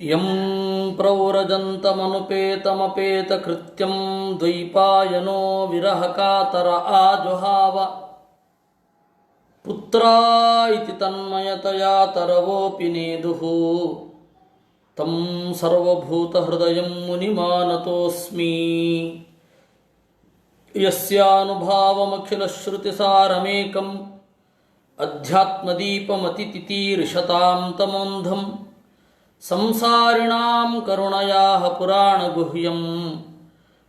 M ಪ್ರವ್ರಜಂತಮನುಪೇತಮಪೇತಕೃತ್ಯಂ ದ್ವೈಪಾಯನೋ ವಿರಹಕಾತರ ಆಜುಹಾವ ಪುತ್ರಾ ಇತಿ ತನ್ಮಯತಯಾ ತರವೋಪಿ ನೇದುಃ ತಂ ಸರ್ವಭೂತಹೃದಯಂ ಮುನಿಮಾನತೋಸ್ಮಿ. ಯಸ್ಯಾನುಭಾವಮಖಿಲಶ್ರುತಿಸಾರಮೇಕಂ ಅಧ್ಯಾತ್ಮದೀಪಮತಿತಿತೀರ್ಷತಾಂ ತಮೋಂಧಂ ಸಂಸಾರಿಣಾಂ ಕರುಣಯಾಃ ಪುರಾಣಗುಹ್ಯಂ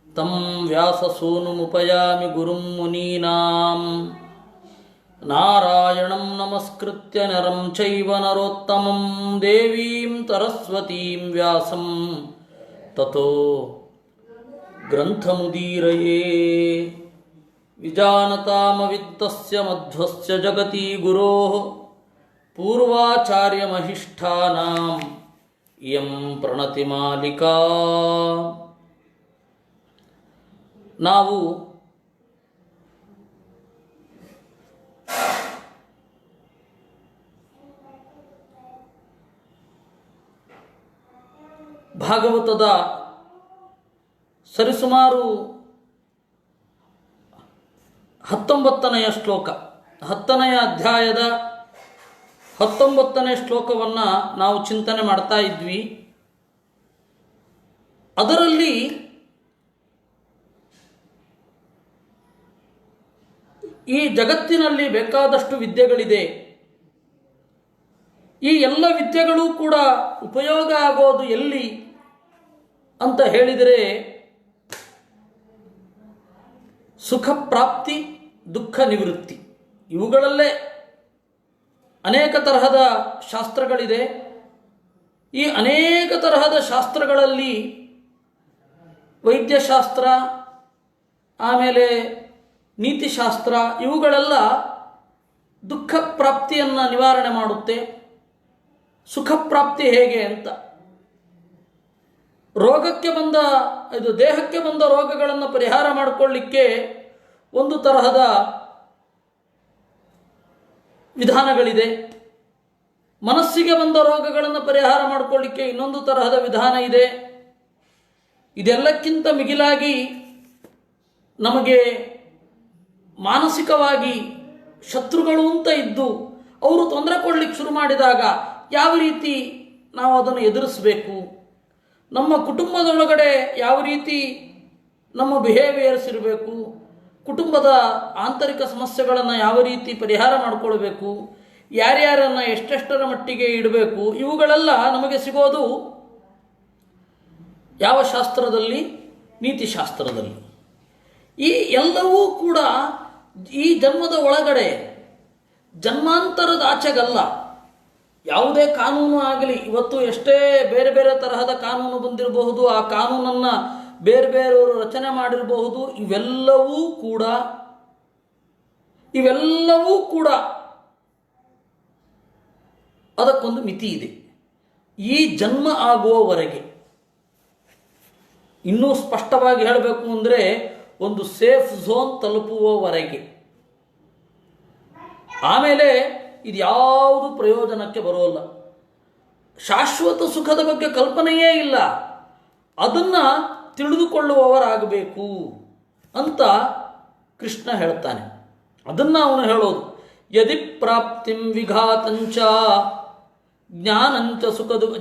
ತಂ ವ್ಯಾಸಸೂನುಮುಪಯಾಮಿ ಗುರುಂ ಮುನೀನಾಂ. ನಾರಾಯಣಂ ನಮಸ್ಕೃತ್ಯ ನರಂ ಚೈವ ನರೋತ್ತಮಂ ದೇವೀಂ ಸರಸ್ವತೀಂ ವ್ಯಾಸಂ ತತೋ ಗ್ರಂಥಮುದೀರಯೇ. ವಿಜಾನತಾಮವಿತ್ತಸ್ಯ ಮಧ್ವಸ್ಯ ಜಗತಿ ಗುರೋಃ ಪೂರ್ವಾಚಾರ್ಯಮಹಿಷ್ಠಾನಾಂ ಇಯಂ ಪ್ರಣತಿಮಾಲಿಕಾ. ನಾವು ಭಾಗವತದ ಸರಿಸುಮಾರು 19ನೆಯ ಶ್ಲೋಕ, 10ನೆಯ ಅಧ್ಯಾಯದ 19ನೇ ಶ್ಲೋಕವನ್ನು ನಾವು ಚಿಂತನೆ ಮಾಡ್ತಾ ಇದ್ವಿ. ಅದರಲ್ಲಿ ಈ ಜಗತ್ತಿನಲ್ಲಿ ಬೇಕಾದಷ್ಟು ವಿದ್ಯೆಗಳಿದೆ. ಈ ಎಲ್ಲ ವಿದ್ಯೆಗಳು ಕೂಡ ಉಪಯೋಗ ಆಗೋದು ಎಲ್ಲಿ ಅಂತ ಹೇಳಿದರೆ ಸುಖ ಪ್ರಾಪ್ತಿ, ದುಃಖ ನಿವೃತ್ತಿ, ಇವುಗಳಲ್ಲೇ ಅನೇಕ ತರಹದ ಶಾಸ್ತ್ರಗಳಿದೆ. ಈ ಅನೇಕ ತರಹದ ಶಾಸ್ತ್ರಗಳಲ್ಲಿ ವೈದ್ಯಶಾಸ್ತ್ರ, ಆಮೇಲೆ ನೀತಿಶಾಸ್ತ್ರ, ಇವುಗಳೆಲ್ಲ ದುಃಖ ಪ್ರಾಪ್ತಿಯನ್ನು ನಿವಾರಣೆ ಮಾಡುತ್ತೆ. ಸುಖ ಪ್ರಾಪ್ತಿ ಹೇಗೆ ಅಂತ, ದೇಹಕ್ಕೆ ಬಂದ ರೋಗಗಳನ್ನು ಪರಿಹಾರ ಮಾಡಿಕೊಳ್ಳಿಕ್ಕೆ ಒಂದು ತರಹದ ವಿಧಾನಗಳಿದೆ. ಮನಸ್ಸಿಗೆ ಬಂದ ರೋಗಗಳನ್ನು ಪರಿಹಾರ ಮಾಡಿಕೊಳ್ಳಿಕ್ಕೆ ಇನ್ನೊಂದು ತರಹದ ವಿಧಾನ ಇದೆ. ಇದೆಲ್ಲಕ್ಕಿಂತ ಮಿಗಿಲಾಗಿ ನಮಗೆ ಮಾನಸಿಕವಾಗಿ ಶತ್ರುಗಳು ಅಂತ ಇದ್ದು ಅವರು ತೊಂದರೆ ಕೊಡಲಿಕ್ಕೆ ಶುರು ಮಾಡಿದಾಗ ಯಾವ ರೀತಿ ನಾವು ಅದನ್ನು ಎದುರಿಸಬೇಕು, ನಮ್ಮ ಕುಟುಂಬದೊಳಗಡೆ ಯಾವ ರೀತಿ ನಮ್ಮ ಬಿಹೇವಿಯರ್ಸ್ ಇರಬೇಕು, ಕುಟುಂಬದ ಆಂತರಿಕ ಸಮಸ್ಯೆಗಳನ್ನು ಯಾವ ರೀತಿ ಪರಿಹಾರ ಮಾಡಿಕೊಳ್ಬೇಕು, ಯಾರ್ಯಾರನ್ನು ಎಷ್ಟೆಷ್ಟರ ಮಟ್ಟಿಗೆ ಇಡಬೇಕು, ಇವುಗಳೆಲ್ಲ ನಮಗೆ ಸಿಗೋದು ಯಾವ ಶಾಸ್ತ್ರದಲ್ಲಿ? ನೀತಿಶಾಸ್ತ್ರದಲ್ಲಿ. ಈ ಎಲ್ಲವೂ ಕೂಡ ಈ ಜನ್ಮದ ಒಳಗಡೆ, ಜನ್ಮಾಂತರದ ಆಚೆಗಲ್ಲ. ಯಾವುದೇ ಕಾನೂನು ಆಗಲಿ, ಇವತ್ತು ಎಷ್ಟೇ ಬೇರೆ ಬೇರೆ ತರಹದ ಕಾನೂನು ಬಂದಿರಬಹುದು, ಆ ಕಾನೂನನ್ನು ಬೇರೆ ಬೇರೆಯವರು ರಚನೆ ಮಾಡಿರಬಹುದು. ಇವೆಲ್ಲವೂ ಕೂಡ ಅದಕ್ಕೊಂದು ಮಿತಿ ಇದೆ. ಈ ಜನ್ಮ ಆಗುವವರೆಗೆ, ಇನ್ನೂ ಸ್ಪಷ್ಟವಾಗಿ ಹೇಳಬೇಕು ಅಂದರೆ ಒಂದು ಸೇಫ್ ಝೋನ್ ತಲುಪುವವರೆಗೆ. ಆಮೇಲೆ ಇದು ಯಾವುದು ಪ್ರಯೋಜನಕ್ಕೆ ಬರೋಲ್ಲ. ಶಾಶ್ವತ ಸುಖದ ಬಗ್ಗೆ ಕಲ್ಪನೆಯೇ ಇಲ್ಲ. ಅದನ್ನು ತಿಳಿದುಕೊಳ್ಳುವವರಾಗಬೇಕು ಅಂತ ಕೃಷ್ಣ ಹೇಳ್ತಾನೆ. ಅದನ್ನು ಅವನು ಹೇಳೋದು, ಯದಿ ಪ್ರಾಪ್ತಿಂ ವಿಘಾತಂಚ ಜ್ಞಾನಂಚ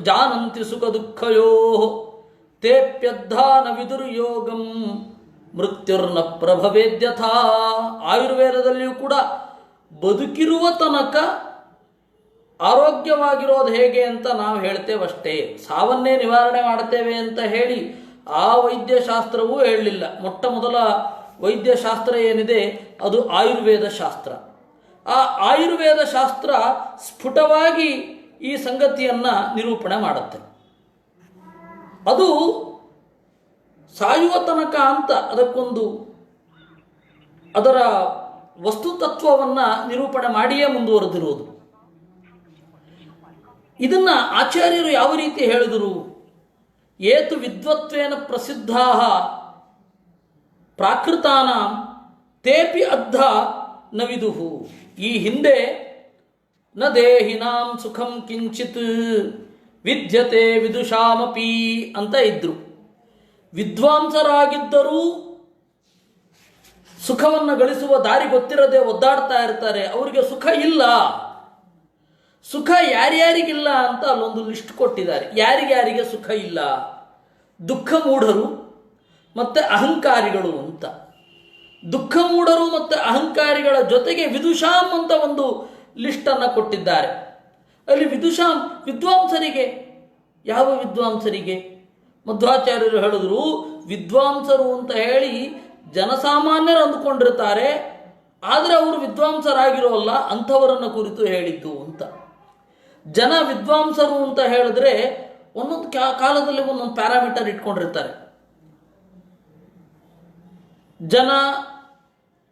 ಜಾನಂತಿ ಸುಖ ದುಃಖಯೋ ತೇಪ್ಯದ್ಧಾನ ವಿದುರ್ಯೋಗಂ ಮೃತ್ಯುರ್ನ ಪ್ರಭವೇದ್ಯಥಾ. ಆಯುರ್ವೇದದಲ್ಲಿಯೂ ಕೂಡ ಬದುಕಿರುವ ತನಕ ಆರೋಗ್ಯವಾಗಿರೋದು ಹೇಗೆ ಅಂತ ನಾವು ಹೇಳ್ತೇವಷ್ಟೇ, ಸಾವನ್ನೇ ನಿವಾರಣೆ ಮಾಡ್ತೇವೆ ಅಂತ ಹೇಳಿ ಆ ವೈದ್ಯಶಾಸ್ತ್ರವೂ ಹೇಳಲಿಲ್ಲ. ಮೊಟ್ಟ ಮೊದಲ ವೈದ್ಯಶಾಸ್ತ್ರ ಏನಿದೆ ಅದು ಆಯುರ್ವೇದ ಶಾಸ್ತ್ರ. ಆ ಆಯುರ್ವೇದ ಶಾಸ್ತ್ರ ಸ್ಫುಟವಾಗಿ ಈ ಸಂಗತಿಯನ್ನು ನಿರೂಪಣೆ ಮಾಡುತ್ತೆ. ಅದು ಸಾಯುವ ತನಕ ಅಂತ ಅದಕ್ಕೊಂದು ಅದರ ವಸ್ತುತತ್ವವನ್ನು ನಿರೂಪಣೆ ಮಾಡಿಯೇ ಮುಂದುವರೆದಿರುವುದು. ಇದನ್ನು ಆಚಾರ್ಯರು ಯಾವ ರೀತಿ ಹೇಳಿದರು? ಏತು ವಿದ್ವತ್ವೇನ ಪ್ರಸಿದ್ಧಾ ಪ್ರಾಕೃತಾನಾಂ ತೇಪಿ ಅದ್ಧ ನ ವಿದುಹು. ಈ ಹಿಂದೆ ನ ದೇಹಿನಾಂ ಸುಖಂ ಕಿಂಚಿತ್ ವಿದ್ಯತೆ ವಿದುಷಾಮಪಿ ಅಂತ ಇದ್ರು. ವಿದ್ವಾಂಸರಾಗಿದ್ದರೂ ಸುಖವನ್ನು ಗಳಿಸುವ ದಾರಿ ಗೊತ್ತಿರದೆ ಒದ್ದಾಡ್ತಾ ಇರ್ತಾರೆ. ಅವರಿಗೆ ಸುಖ ಇಲ್ಲ. ಸುಖ ಯಾರ್ಯಾರಿಗಿಲ್ಲ ಅಂತ ಅಲ್ಲೊಂದು ಲಿಸ್ಟ್ ಕೊಟ್ಟಿದ್ದಾರೆ. ಯಾರಿಗ್ಯಾರಿಗೆ ಸುಖ ಇಲ್ಲ? ದುಃಖ ಮೂಢರು ಮತ್ತು ಅಹಂಕಾರಿಗಳು ಅಂತ. ದುಃಖ ಮೂಢರು ಮತ್ತು ಅಹಂಕಾರಿಗಳ ಜೊತೆಗೆ ವಿದುಷಾಂ ಅಂತ ಒಂದು ಲಿಸ್ಟನ್ನು ಕೊಟ್ಟಿದ್ದಾರೆ. ಅಲ್ಲಿ ವಿದುಷಾಂ ವಿದ್ವಾಂಸರಿಗೆ. ಯಾವ ವಿದ್ವಾಂಸರಿಗೆ? ಮಧ್ವಾಚಾರ್ಯರು ಹೇಳಿದ್ರು, ವಿದ್ವಾಂಸರು ಅಂತ ಹೇಳಿ ಜನಸಾಮಾನ್ಯರು ಅಂದುಕೊಂಡಿರ್ತಾರೆ, ಆದರೆ ಅವರು ವಿದ್ವಾಂಸರಾಗಿರೋಲ್ಲ, ಅಂಥವರನ್ನು ಕುರಿತು ಹೇಳಿದ್ದು ಅಂತ. ಜನ ವಿದ್ವಾಂಸರು ಅಂತ ಹೇಳಿದ್ರೆ ಒಂದೊಂದು ಕಾಲದಲ್ಲಿ ಒಂದೊಂದು ಪ್ಯಾರಾಮೀಟರ್ ಇಟ್ಕೊಂಡಿರ್ತಾರೆ. ಜನ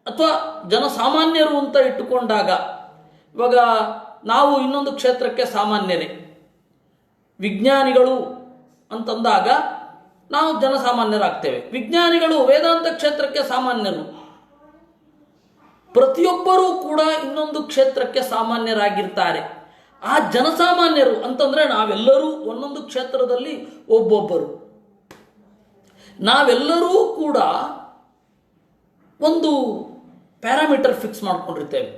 ಅಥವಾ ಜನಸಾಮಾನ್ಯರು ಅಂತ ಇಟ್ಟುಕೊಂಡಾಗ, ಇವಾಗ ನಾವು ಇನ್ನೊಂದು ಕ್ಷೇತ್ರಕ್ಕೆ ಸಾಮಾನ್ಯರೇ, ವಿಜ್ಞಾನಿಗಳು ಅಂತಂದಾಗ ನಾವು ಜನಸಾಮಾನ್ಯರಾಗ್ತೇವೆ. ವಿಜ್ಞಾನಿಗಳು ವೇದಾಂತ ಕ್ಷೇತ್ರಕ್ಕೆ ಸಾಮಾನ್ಯರು. ಪ್ರತಿಯೊಬ್ಬರೂ ಕೂಡ ಇನ್ನೊಂದು ಕ್ಷೇತ್ರಕ್ಕೆ ಸಾಮಾನ್ಯರಾಗಿರ್ತಾರೆ. ಆ ಜನಸಾಮಾನ್ಯರು ಅಂತಂದರೆ ನಾವೆಲ್ಲರೂ ಒಂದೊಂದು ಕ್ಷೇತ್ರದಲ್ಲಿ ಒಬ್ಬೊಬ್ಬರು. ನಾವೆಲ್ಲರೂ ಕೂಡ ಒಂದು ಪ್ಯಾರಾಮೀಟರ್ ಫಿಕ್ಸ್ ಮಾಡ್ಕೊಂಡಿರ್ತೇವೆ.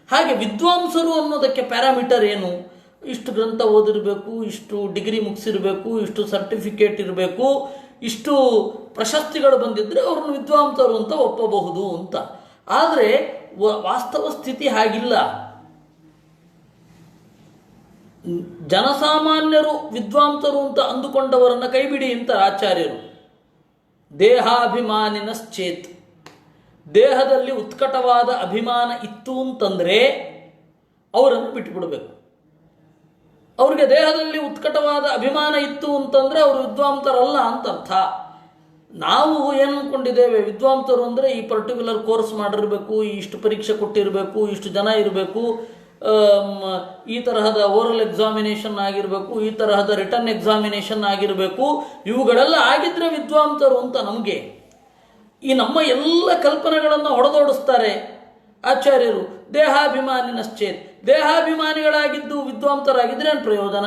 ಹಾಗೆ ವಿದ್ವಾಂಸರು ಅನ್ನೋದಕ್ಕೆ ಪ್ಯಾರಾಮೀಟರ್ ಏನು? ಇಷ್ಟು ಗ್ರಂಥ ಓದಿರಬೇಕು, ಇಷ್ಟು ಡಿಗ್ರಿ ಮುಗಿಸಿರಬೇಕು, ಇಷ್ಟು ಸರ್ಟಿಫಿಕೇಟ್ ಇರಬೇಕು, ಇಷ್ಟು ಪ್ರಶಸ್ತಿಗಳು ಬಂದಿದ್ದರೆ ಅವ್ರನ್ನ ವಿದ್ವಾಂಸರು ಅಂತ ಒಪ್ಪಬಹುದು ಅಂತ. ಆದರೆ ವಾಸ್ತವ ಸ್ಥಿತಿ ಹಾಗಿಲ್ಲ. ಜನಸಾಮಾನ್ಯರು ವಿದ್ವಾಂಸರು ಅಂತ ಅಂದುಕೊಂಡವರನ್ನು ಕೈಬಿಡಿ ಅಂತ ಆಚಾರ್ಯರು. ದೇಹಾಭಿಮಾನಿನಶ್ಚೇತ್, ದೇಹದಲ್ಲಿ ಉತ್ಕಟವಾದ ಅಭಿಮಾನ ಇತ್ತು ಅಂತಂದರೆ ಅವರನ್ನು ಬಿಟ್ಟುಬಿಡಬೇಕು. ಅವ್ರಿಗೆ ದೇಹದಲ್ಲಿ ಉತ್ಕಟವಾದ ಅಭಿಮಾನ ಇತ್ತು ಅಂತಂದರೆ ಅವರು ವಿದ್ವಾಂಸರಲ್ಲ ಅಂತ ಅರ್ಥ. ನಾವು ಏನು ಅಂದ್ಕೊಂಡಿದ್ದೇವೆ, ವಿದ್ವಾಂಸರು ಅಂದರೆ ಈ ಪರ್ಟಿಕ್ಯುಲರ್ ಕೋರ್ಸ್ ಮಾಡಿರಬೇಕು, ಇಷ್ಟು ಪರೀಕ್ಷೆ ಕೊಟ್ಟಿರಬೇಕು, ಇಷ್ಟು ಜನ ಇರಬೇಕು, ಈ ತರಹದ ಓರಲ್ ಎಕ್ಸಾಮಿನೇಷನ್ ಆಗಿರಬೇಕು, ಈ ತರಹದ ರಿಟರ್ನ್ ಎಕ್ಸಾಮಿನೇಷನ್ ಆಗಿರಬೇಕು, ಇವುಗಳೆಲ್ಲ ಆಗಿದ್ರೆ ವಿದ್ವಾಂಸರು ಅಂತ ನಮಗೆ. ಈ ನಮ್ಮ ಎಲ್ಲ ಕಲ್ಪನೆಗಳನ್ನು ಹೊಡೆದೋಡಿಸ್ತಾರೆ ಆಚಾರ್ಯರು. ದೇಹಾಭಿಮಾನಿನಶ್ಚೇತ್, ದೇಹಾಭಿಮಾನಿಗಳಾಗಿದ್ದು ವಿದ್ವಾಂಸರಾಗಿದ್ರೆ ಏನು ಪ್ರಯೋಜನ?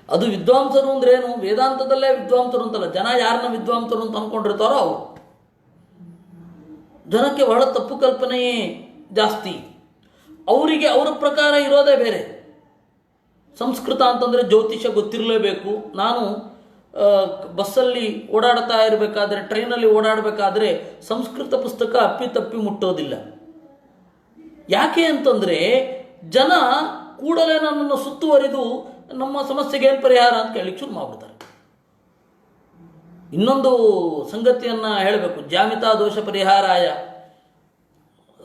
ಅದು ವಿದ್ವಾಂಸರು ಅಂದ್ರೆ ಏನು? ವೇದಾಂತದಲ್ಲೇ ವಿದ್ವಾಂಸರು ಅಂತಲ್ಲ, ಜನ ಯಾರನ್ನ ವಿದ್ವಾಂಸರು ಅಂತ ಅಂದ್ಕೊಂಡಿರ್ತಾರೋ ಅವರು. ಜನಕ್ಕೆ ಬಹಳ ತಪ್ಪು ಕಲ್ಪನೆಯೇ ಜಾಸ್ತಿ. ಅವರಿಗೆ ಅವರ ಪ್ರಕಾರ ಇರೋದೇ ಬೇರೆ. ಸಂಸ್ಕೃತ ಅಂತಂದರೆ ಜ್ಯೋತಿಷ್ಯ ಗೊತ್ತಿರಲೇಬೇಕು. ನಾನು ಬಸ್ಸಲ್ಲಿ ಓಡಾಡ್ತಾ ಇರಬೇಕಾದ್ರೆ, ಟ್ರೈನಲ್ಲಿ ಓಡಾಡಬೇಕಾದ್ರೆ ಸಂಸ್ಕೃತ ಪುಸ್ತಕ ಅಪ್ಪಿತಪ್ಪಿ ಮುಟ್ಟೋದಿಲ್ಲ. ಯಾಕೆ ಅಂತಂದರೆ ಜನ ಕೂಡಲೇ ನನ್ನನ್ನು ಸುತ್ತುವರಿದು ನಮ್ಮ ಸಮಸ್ಯೆಗೆ ಏನು ಪರಿಹಾರ ಅಂತ ಕೇಳಲಿಕ್ಕೆ ಶುರು ಮಾಡಿಬಿಡ್ತಾರೆ. ಇನ್ನೊಂದು ಸಂಗತಿಯನ್ನು ಹೇಳಬೇಕು. ಜಾಮಿತಾ ದೋಷ ಪರಿಹಾರಾಯ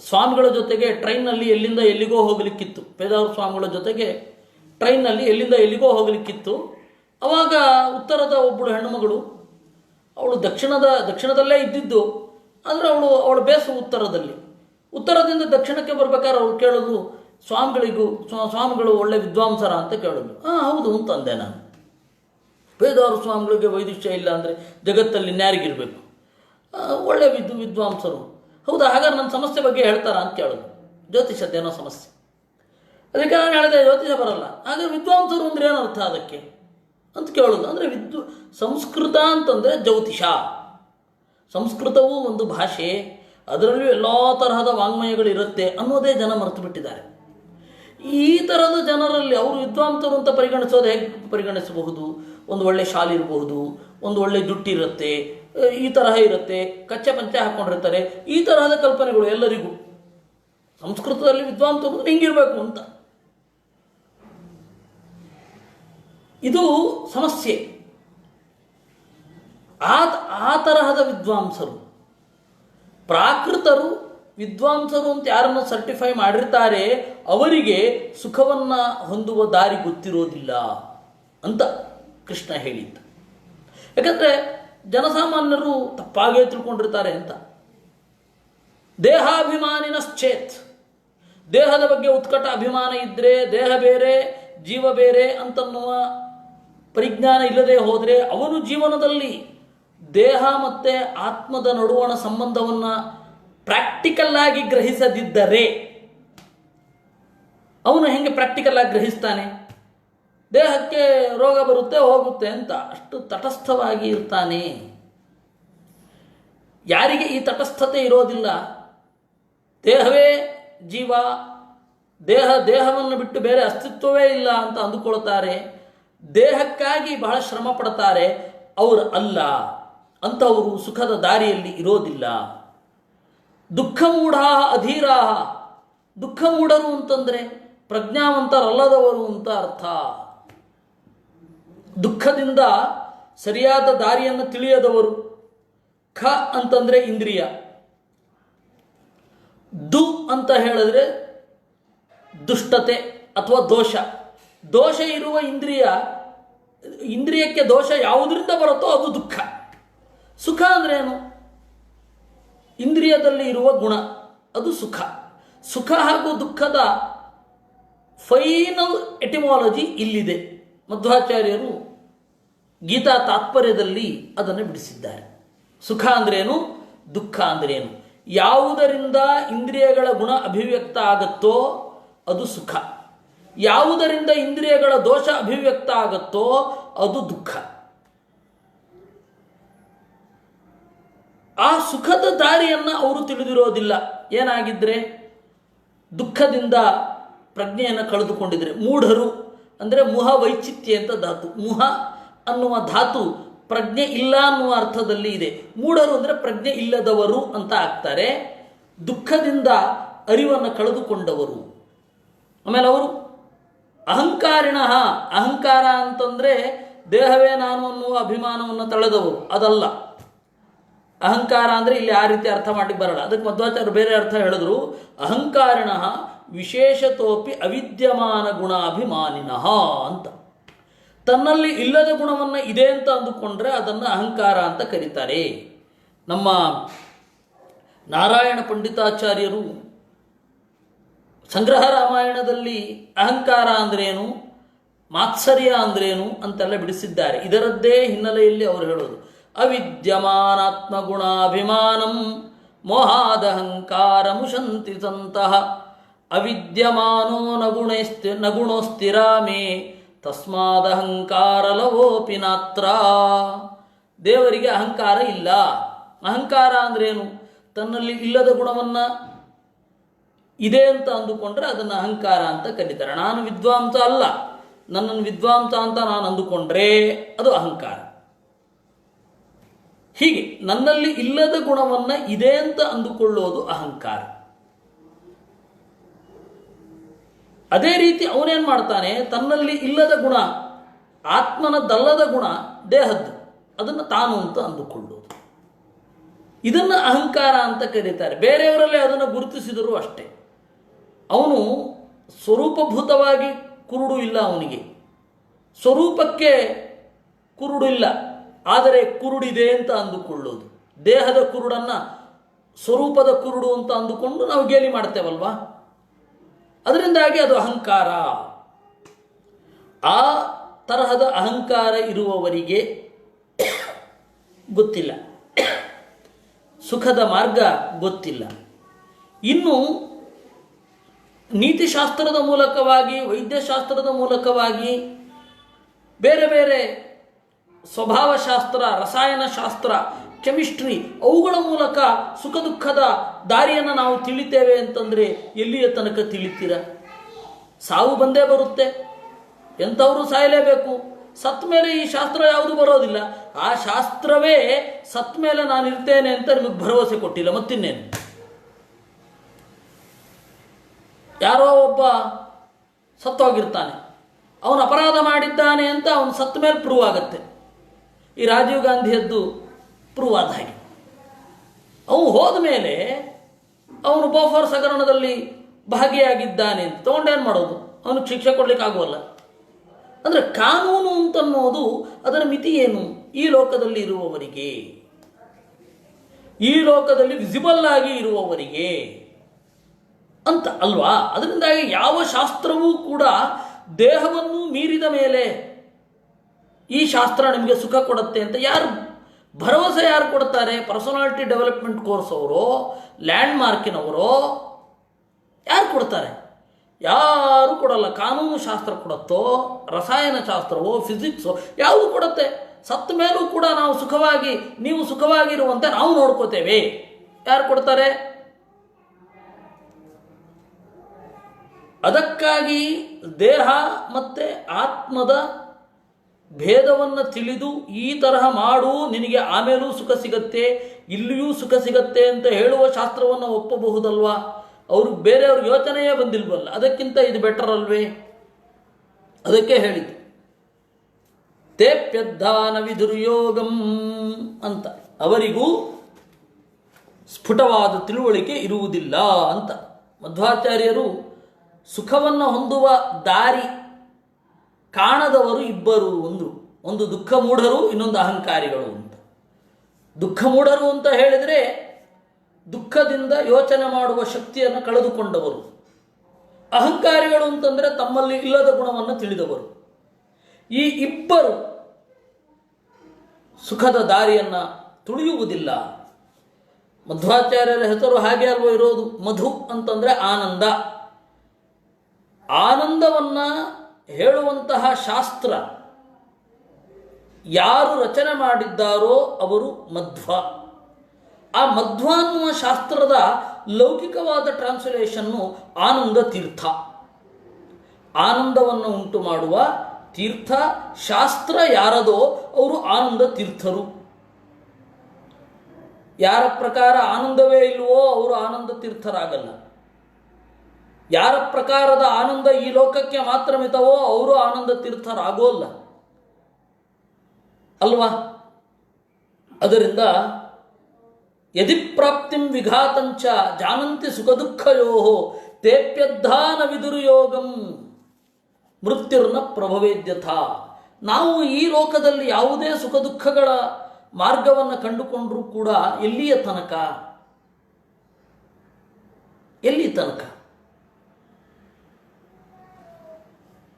ಸ್ವಾಮಿಗಳ ಜೊತೆಗೆ ಟ್ರೈನ್ನಲ್ಲಿ ಎಲ್ಲಿಂದ ಎಲ್ಲಿಗೋ ಹೋಗಲಿಕ್ಕಿತ್ತು. ಪೇಜಾವರ ಸ್ವಾಮಿಗಳ ಜೊತೆಗೆ ಟ್ರೈನ್ನಲ್ಲಿ ಎಲ್ಲಿಂದ ಎಲ್ಲಿಗೋ ಹೋಗಲಿಕ್ಕಿತ್ತು. ಆವಾಗ ಉತ್ತರದ ಒಬ್ಬಳು ಹೆಣ್ಣುಮಗಳು, ಅವಳು ದಕ್ಷಿಣದಲ್ಲೇ ಇದ್ದಿದ್ದು, ಆದರೆ ಅವಳು ಬೇಸು ಉತ್ತರದಿಂದ ದಕ್ಷಿಣಕ್ಕೆ ಬರ್ಬೇಕಾದ್ರೆ ಅವ್ರು ಕೇಳೋದು ಸ್ವಾಮಿಗಳು ಒಳ್ಳೆ ವಿದ್ವಾಂಸರ ಅಂತ ಕೇಳೋದು. ಹೌದು ಅಂತಂದೆ ನಾನು. ಪೇಜಾವರ ಸ್ವಾಮಿಗಳಿಗೆ ವೈದುಷ್ಯ ಇಲ್ಲ ಅಂದರೆ ಜಗತ್ತಲ್ಲಿ ಇನ್ಯಾರಿಗಿರಬೇಕು? ಒಳ್ಳೆ ವಿದ್ವಾಂಸರು. ಹೌದಾ, ಹಾಗಾದ್ರೆ ನನ್ನ ಸಮಸ್ಯೆ ಬಗ್ಗೆ ಹೇಳ್ತಾರಾ ಅಂತ ಕೇಳೋದು. ಜ್ಯೋತಿಷದ್ದೇನೋ ಸಮಸ್ಯೆ. ಅದಕ್ಕೆ ನಾನು ಹೇಳಿದೆ ಜ್ಯೋತಿಷ ಬರಲ್ಲ. ಹಾಗಾದ್ರೆ ವಿದ್ವಾಂಸರು ಅಂದರೆ ಏನು ಅರ್ಥ ಅದಕ್ಕೆ ಅಂತ ಕೇಳೋದು. ಅಂದರೆ ಸಂಸ್ಕೃತ ಅಂತಂದರೆ ಜ್ಯೋತಿಷ. ಸಂಸ್ಕೃತವೂ ಒಂದು ಭಾಷೆ, ಅದರಲ್ಲೂ ಎಲ್ಲ ತರಹದ ವಾಂಗ್ಮಯಗಳಿರುತ್ತೆ ಅನ್ನೋದೇ ಜನ ಮರೆತು ಬಿಟ್ಟಿದ್ದಾರೆ. ಈ ಥರದ ಜನರಲ್ಲಿ ಅವರು ವಿದ್ವಾಂಸರು ಅಂತ ಪರಿಗಣಿಸೋದು ಹೇಗೆ ಪರಿಗಣಿಸಬಹುದು? ಒಂದು ಒಳ್ಳೆ ಶಾಲ್ ಇರಬಹುದು, ಒಂದು ಒಳ್ಳೆ ಜುಟ್ಟಿರುತ್ತೆ, ಈ ತರಹ ಇರುತ್ತೆ, ಕಚ್ಚೆ ಪಂಚೆ ಹಾಕ್ಕೊಂಡಿರ್ತಾರೆ. ಈ ತರಹದ ಕಲ್ಪನೆಗಳು ಎಲ್ಲರಿಗೂ. ಸಂಸ್ಕೃತದಲ್ಲಿ ವಿದ್ವಾಂಸರು ಹಿಂಗಿರಬೇಕು ಅಂತ. ಇದು ಸಮಸ್ಯೆ. ಆ ತರಹದ ವಿದ್ವಾಂಸರು, ಪ್ರಾಕೃತರು ವಿದ್ವಾಂಸರು ಅಂತ ಯಾರನ್ನು ಸರ್ಟಿಫೈ ಮಾಡಿರ್ತಾರೆ ಅವರಿಗೆ ಸುಖವನ್ನು ಹೊಂದುವ ದಾರಿ ಗೊತ್ತಿರೋದಿಲ್ಲ ಅಂತ ಕೃಷ್ಣ ಹೇಳಿದ್ದು. ಯಾಕಂದರೆ ಜನಸಾಮಾನ್ಯರು ತಪ್ಪಾಗೇ ತಿಳ್ಕೊಂಡಿರ್ತಾರೆ ಅಂತ. ದೇಹಾಭಿಮಾನಿನಶ್ಚೇತ್, ದೇಹದ ಬಗ್ಗೆ ಉತ್ಕಟ ಅಭಿಮಾನ ಇದ್ದರೆ, ದೇಹ ಬೇರೆ ಜೀವ ಬೇರೆ ಅಂತನ್ನುವ ಪರಿಜ್ಞಾನ ಇಲ್ಲದೆ ಹೋದರೆ, ಅವನು ಜೀವನದಲ್ಲಿ ದೇಹ ಮತ್ತು ಆತ್ಮದ ನಡುವಣ ಸಂಬಂಧವನ್ನು ಪ್ರಾಕ್ಟಿಕಲ್ ಆಗಿ ಗ್ರಹಿಸದಿದ್ದರೆ ಅವನು ಹೆಂಗೆ ಪ್ರಾಕ್ಟಿಕಲ್ ಆಗಿ ಗ್ರಹಿಸ್ತಾನೆ? ದೇಹಕ್ಕೆ ರೋಗ ಬರುತ್ತೆ ಹೋಗುತ್ತೆ ಅಂತ ಅಷ್ಟು ತಟಸ್ಥವಾಗಿ ಇರ್ತಾನೆ. ಯಾರಿಗೆ ಈ ತಟಸ್ಥತೆ ಇರೋದಿಲ್ಲ, ದೇಹವೇ ಜೀವ, ದೇಹವನ್ನು ಬಿಟ್ಟು ಬೇರೆ ಅಸ್ತಿತ್ವವೇ ಇಲ್ಲ ಅಂತ ಅಂದುಕೊಳ್ತಾರೆ, ದೇಹಕ್ಕಾಗಿ ಬಹಳ ಶ್ರಮ ಪಡ್ತಾರೆ, ಅವರು ಅಲ್ಲ, ಅಂಥವರು ಸುಖದ ದಾರಿಯಲ್ಲಿ ಇರೋದಿಲ್ಲ. ದುಃಖ ಮೂಢಾ ಅಧೀರಾ, ದುಃಖ ಮೂಢರು ಅಂತಂದರೆ ಪ್ರಜ್ಞಾವಂತರಲ್ಲದವರು ಅಂತ ಅರ್ಥ. ದುಃಖದಿಂದ ಸರಿಯಾದ ದಾರಿಯನ್ನು ತಿಳಿಯದವರು. ಖ ಅಂತಂದರೆ ಇಂದ್ರಿಯ, ದು ಅಂತ ಹೇಳಿದ್ರೆ ದುಷ್ಟತೆ ಅಥವಾ ದೋಷ. ದೋಷ ಇರುವ ಇಂದ್ರಿಯಕ್ಕೆ ದೋಷ ಯಾವುದರಿಂದ ಬರುತ್ತೋ ಅದು ದುಃಖ. ಸುಖ ಅಂದ್ರೇನು? ಇಂದ್ರಿಯದಲ್ಲಿ ಇರುವ ಗುಣ, ಅದು ಸುಖ. ಸುಖ ಹಾಗೂ ದುಃಖದ ಫೈನಲ್ ಎಟಿಮಾಲಜಿ ಇಲ್ಲಿದೆ. ಮಧ್ವಾಚಾರ್ಯರು ಗೀತಾ ತಾತ್ಪರ್ಯದಲ್ಲಿ ಅದನ್ನು ಬಿಡಿಸಿದ್ದಾರೆ. ಸುಖ ಅಂದ್ರೇನು, ದುಃಖ ಅಂದ್ರೇನು. ಯಾವುದರಿಂದ ಇಂದ್ರಿಯಗಳ ಗುಣ ಅಭಿವ್ಯಕ್ತ ಆಗುತ್ತೋ ಅದು ಸುಖ, ಯಾವುದರಿಂದ ಇಂದ್ರಿಯಗಳ ದೋಷ ಅಭಿವ್ಯಕ್ತ ಆಗುತ್ತೋ ಅದು ದುಃಖ. ಆ ಸುಖದ ದಾರಿಯನ್ನು ಅವರು ತಿಳಿದಿರೋದಿಲ್ಲ. ಏನಾಗಿದ್ರೆ ದುಃಖದಿಂದ ಪ್ರಜ್ಞೆಯನ್ನು ಕಳೆದುಕೊಂಡಿದ್ರೆ. ಮೂಢರು ಅಂದರೆ ಮುಹ ವೈಚಿತ್ಯ ಅಂತ ಧಾತು. ಮುಹ ಅನ್ನುವ ಧಾತು ಪ್ರಜ್ಞೆ ಇಲ್ಲ ಅನ್ನುವ ಅರ್ಥದಲ್ಲಿ ಇದೆ. ಮೂಢರು ಅಂದರೆ ಪ್ರಜ್ಞೆ ಇಲ್ಲದವರು ಅಂತ ಆಗ್ತಾರೆ. ದುಃಖದಿಂದ ಅರಿವನ್ನು ಕಳೆದುಕೊಂಡವರು. ಆಮೇಲೆ ಅವರು ಅಹಂಕಾರಿಣ. ಅಹಂಕಾರ ಅಂತಂದರೆ ದೇಹವೇ ನಾನು ಅನ್ನುವ ಅಭಿಮಾನವನ್ನು ತಳೆದವರು, ಅದಲ್ಲ. ಅಹಂಕಾರ ಅಂದರೆ ಇಲ್ಲಿ ಆ ರೀತಿ ಅರ್ಥ ಮಾಡಲಿಕ್ಕೆ ಬರಲ್ಲ. ಅದಕ್ಕೆ ಮಧ್ವಾಚಾರ್ಯರು ಬೇರೆ ಅರ್ಥ ಹೇಳಿದ್ರು. ಅಹಂಕಾರಿಣ ವಿಶೇಷತೋಪಿ ಅವಿದ್ಯಮಾನ ಗುಣಾಭಿಮಾನಿನಃ ಅಂತ. ತನ್ನಲ್ಲಿ ಇಲ್ಲದ ಗುಣವನ್ನು ಇದೆ ಅಂತ ಅಂದುಕೊಂಡ್ರೆ ಅದನ್ನು ಅಹಂಕಾರ ಅಂತ ಕರೀತಾರೆ. ನಮ್ಮ ನಾರಾಯಣ ಪಂಡಿತಾಚಾರ್ಯರು ಸಂಗ್ರಹ ರಾಮಾಯಣದಲ್ಲಿ ಅಹಂಕಾರ ಅಂದ್ರೇನು, ಮಾತ್ಸರ್ಯ ಅಂದ್ರೇನು ಅಂತೆಲ್ಲ ಬಿಡಿಸಿದ್ದಾರೆ. ಇದರದ್ದೇ ಹಿನ್ನೆಲೆಯಲ್ಲಿ ಅವರು ಹೇಳೋದು ಅವಿದ್ಯಮಾನಾತ್ಮ ಗುಣಾಭಿಮಾನಂ ಮೋಹಾದಹಂಕಾರ ಮುಷಂತಿ ಸಂತಹ ಅವಿದ್ಯಮಾನೋ ನಗುಣೋಸ್ತಿರಾಮೇ ತಸ್ಮಾದಹಂಕಾರ ಲವೋಪಿ ನಾತ್ರ. ದೇವರಿಗೆ ಅಹಂಕಾರ ಇಲ್ಲ. ಅಹಂಕಾರ ಅಂದ್ರೇನು? ತನ್ನಲ್ಲಿ ಇಲ್ಲದ ಗುಣವನ್ನು ಇದೆ ಅಂತ ಅಂದುಕೊಂಡ್ರೆ ಅದನ್ನು ಅಹಂಕಾರ ಅಂತ ಕರೀತಾರೆ. ನಾನು ವಿದ್ವಾಂಸ ಅಲ್ಲ, ನನ್ನನ್ನು ವಿದ್ವಾಂಸ ಅಂತ ನಾನು ಅಂದುಕೊಂಡ್ರೆ ಅದು ಅಹಂಕಾರ. ಹೀಗೆ ನನ್ನಲ್ಲಿ ಇಲ್ಲದ ಗುಣವನ್ನು ಇದೆ ಅಂತ ಅಂದುಕೊಳ್ಳೋದು ಅಹಂಕಾರ. ಅದೇ ರೀತಿ ಅವನೇನು ಮಾಡ್ತಾನೆ, ತನ್ನಲ್ಲಿ ಇಲ್ಲದ ಗುಣ, ಆತ್ಮನದ್ದಲ್ಲದ ಗುಣ ದೇಹದ್ದು, ಅದನ್ನು ತಾನು ಅಂತ ಅಂದುಕೊಳ್ಳೋದು. ಇದನ್ನು ಅಹಂಕಾರ ಅಂತ ಕರೀತಾರೆ. ಬೇರೆಯವರಲ್ಲೇ ಅದನ್ನು ಗುರುತಿಸಿದರೂ ಅಷ್ಟೇ. ಅವನು ಸ್ವರೂಪಭೂತವಾಗಿ ಕುರುಡು ಇಲ್ಲ, ಅವನಿಗೆ ಸ್ವರೂಪಕ್ಕೆ ಕುರುಡು ಇಲ್ಲ, ಆದರೆ ಕುರುಡಿದೆ ಅಂತ ಅಂದುಕೊಳ್ಳೋದು. ದೇಹದ ಕುರುಡನ್ನು ಸ್ವರೂಪದ ಕುರುಡು ಅಂತ ಅಂದುಕೊಂಡು ನಾವು ಗೇಲಿ ಮಾಡ್ತೇವಲ್ವಾ, ಅದರಿಂದಾಗಿ ಅದು ಅಹಂಕಾರ. ಆ ತರಹದ ಅಹಂಕಾರ ಇರುವವರಿಗೆ ಗೊತ್ತಿಲ್ಲ, ಸುಖದ ಮಾರ್ಗ ಗೊತ್ತಿಲ್ಲ. ಇನ್ನು ನೀತಿಶಾಸ್ತ್ರದ ಮೂಲಕವಾಗಿ, ವೈದ್ಯಶಾಸ್ತ್ರದ ಮೂಲಕವಾಗಿ, ಬೇರೆ ಬೇರೆ ಸ್ವಭಾವಶಾಸ್ತ್ರ, ರಸಾಯನಶಾಸ್ತ್ರ, ಕೆಮಿಸ್ಟ್ರಿ, ಅವುಗಳ ಮೂಲಕ ಸುಖ ದುಃಖದ ದಾರಿಯನ್ನು ನಾವು ತಿಳಿತೇವೆ ಅಂತಂದರೆ ಎಲ್ಲಿಯ ತನಕ ತಿಳಿತೀರ? ಸಾವು ಬಂದೇ ಬರುತ್ತೆ, ಎಂಥವರು ಸಾಯಲೇಬೇಕು. ಸತ್ತ ಮೇಲೆ ಈ ಶಾಸ್ತ್ರ ಯಾವುದು ಬರೋದಿಲ್ಲ. ಆ ಶಾಸ್ತ್ರವೇ ಸತ್ತ ಮೇಲೆ ನಾನು ಇರ್ತೇನೆ ಅಂತ ನಿಮಗೆ ಭರವಸೆ ಕೊಟ್ಟಿಲ್ಲ, ಮತ್ತಿನ್ನೇನು? ಯಾರೋ ಒಬ್ಬ ಸತ್ತೋಗಿರ್ತಾನೆ, ಅವನು ಅಪರಾಧ ಮಾಡಿದ್ದಾನೆ ಅಂತ ಅವನು ಸತ್ತ ಮೇಲೆ ಪ್ರೂವ್ ಆಗುತ್ತೆ. ಈ ರಾಜೀವ್ ಗಾಂಧಿಯದ್ದು ಪ್ರೂವ್ ಆದ ಹಾಗೆ. ಅವನು ಹೋದ ಮೇಲೆ ಅವನು ಬೋಫೋರ್ಸ್ ಹಗರಣದಲ್ಲಿ ಭಾಗಿಯಾಗಿದ್ದಾನೆ ಅಂತ ತೊಗೊಂಡೇನು ಮಾಡೋದು? ಅವನಿಗೆ ಶಿಕ್ಷೆ ಕೊಡ್ಲಿಕ್ಕೆ ಆಗುವಲ್ಲ. ಅಂದರೆ ಕಾನೂನು ಅಂತನ್ನೋದು ಅದರ ಮಿತಿ ಏನು? ಈ ಲೋಕದಲ್ಲಿ ಇರುವವರಿಗೆ, ಈ ಲೋಕದಲ್ಲಿ ವಿಸಿಬಲ್ ಆಗಿ ಇರುವವರಿಗೆ ಅಂತ ಅಲ್ವಾ? ಅದರಿಂದಾಗಿ ಯಾವ ಶಾಸ್ತ್ರವೂ ಕೂಡ ದೇಹವನ್ನು ಮೀರಿದ ಮೇಲೆ ಈ ಶಾಸ್ತ್ರ ನಿಮಗೆ ಸುಖ ಕೊಡುತ್ತೆ ಅಂತ ಭರವಸೆ ಯಾರು ಕೊಡ್ತಾರೆ? ಪರ್ಸನಾಲಿಟಿ ಡೆವಲಪ್ಮೆಂಟ್ ಕೋರ್ಸ್ ಅವರು, ಲ್ಯಾಂಡ್ ಮಾರ್ಕಿನವರು ಯಾರು ಕೊಡ್ತಾರೆ? ಯಾರೂ ಕೊಡಲ್ಲ. ಕಾನೂನು ಶಾಸ್ತ್ರ ಕೊಡುತ್ತೋ, ರಸಾಯನ ಶಾಸ್ತ್ರವೋ, ಫಿಸಿಕ್ಸೋ ಯಾವುದು ಕೊಡುತ್ತೆ? ಸತ್ತ ಮೇಲೂ ಕೂಡ ನೀವು ಸುಖವಾಗಿರುವಂತೆ ನಾವು ನೋಡ್ಕೋತೇವೆ. ಯಾರು ಕೊಡ್ತಾರೆ? ಅದಕ್ಕಾಗಿ ದೇಹ ಮತ್ತು ಆತ್ಮದ ಭೇದವನ್ನು ತಿಳಿದು ಈ ತರಹ ಮಾಡು, ನಿನಗೆ ಆಮೇಲೂ ಸುಖ ಸಿಗತ್ತೆ, ಇಲ್ಲಿಯೂ ಸುಖ ಸಿಗತ್ತೆ ಅಂತ ಹೇಳುವ ಶಾಸ್ತ್ರವನ್ನು ಒಪ್ಪಬಹುದಲ್ವಾ? ಅವ್ರಿಗೆ ಬೇರೆಯವ್ರ ಯೋಚನೆಯೇ ಬಂದಿಲ್ವಲ್ಲ. ಅದಕ್ಕಿಂತ ಇದು ಬೆಟರ್ ಅಲ್ವೇ? ಅದಕ್ಕೆ ಹೇಳಿದ್ದು ತೇಪ್ಯದ್ಧಾನ ವಿದುರ್ಯೋಗಂ ಅಂತ. ಅವರಿಗೂ ಸ್ಫುಟವಾದ ತಿಳುವಳಿಕೆ ಇರುವುದಿಲ್ಲ ಅಂತ. ಮಧ್ವಾಚಾರ್ಯರು ಸುಖವನ್ನು ಹೊಂದುವ ದಾರಿ ಕಾಣದವರು ಇಬ್ಬರು, ಒಂದು ದುಃಖ ಮೂಢರು, ಇನ್ನೊಂದು ಅಹಂಕಾರಿಗಳು ಅಂತ. ದುಃಖ ಮೂಢರು ಅಂತ ಹೇಳಿದರೆ ದುಃಖದಿಂದ ಯೋಚನೆ ಮಾಡುವ ಶಕ್ತಿಯನ್ನು ಕಳೆದುಕೊಂಡವರು. ಅಹಂಕಾರಿಗಳು ಅಂತಂದರೆ ತಮ್ಮಲ್ಲಿ ಇಲ್ಲದ ಗುಣವನ್ನು ತಿಳಿದವರು. ಈ ಇಬ್ಬರು ಸುಖದ ದಾರಿಯನ್ನು ತುಳಿಯುವುದಿಲ್ಲ. ಮಧ್ವಾಚಾರ್ಯರ ಹೆಸರು ಹಾಗೆ ಅಲ್ವೋ ಇರೋದು. ಮಧು ಅಂತಂದರೆ ಆನಂದ. ಆನಂದವನ್ನು ಹೇಳುವಂತಹ ಶಾಸ್ತ್ರ ಯಾರು ರಚನೆ ಮಾಡಿದ್ದಾರೋ ಅವರು ಮಧ್ವ. ಆ ಮಧ್ವ ಅನ್ನುವ ಶಾಸ್ತ್ರದ ಲೌಕಿಕವಾದ ಟ್ರಾನ್ಸ್ಲೇಷನ್ನು ಆನಂದ ತೀರ್ಥ. ಆನಂದವನ್ನು ಉಂಟು ಮಾಡುವ ತೀರ್ಥ ಶಾಸ್ತ್ರ ಯಾರದೋ ಅವರು ಆನಂದ ತೀರ್ಥರು. ಯಾರ ಪ್ರಕಾರ ಆನಂದವೇ ಇಲ್ವೋ ಅವರು ಆನಂದ ತೀರ್ಥರಾಗಲ್ಲ. ಯಾರ ಪ್ರಕಾರದ ಆನಂದ ಈ ಲೋಕಕ್ಕೆ ಮಾತ್ರ ಮಿತವೋ ಅವರು ಆನಂದ ತೀರ್ಥರಾಗೋಲ್ಲ ಅಲ್ವಾ? ಅದರಿಂದ ಯದಿ ಪ್ರಾಪ್ತಿಂ ವಿಘಾತಂಚ ಜಾನಂತಿ ಸುಖ ದುಃಖಯೋ ತೇಪ್ಯದ್ಧಾನ ವಿದುರ್ಯೋಗಂ ಮೃತ್ಯುರ್ನ ಪ್ರಭವೇದ್ಯಥ. ನಾವು ಈ ಲೋಕದಲ್ಲಿ ಯಾವುದೇ ಸುಖ ದುಃಖಗಳ ಮಾರ್ಗವನ್ನು ಕಂಡುಕೊಂಡರೂ ಕೂಡ ಎಲ್ಲಿಯ ತನಕ?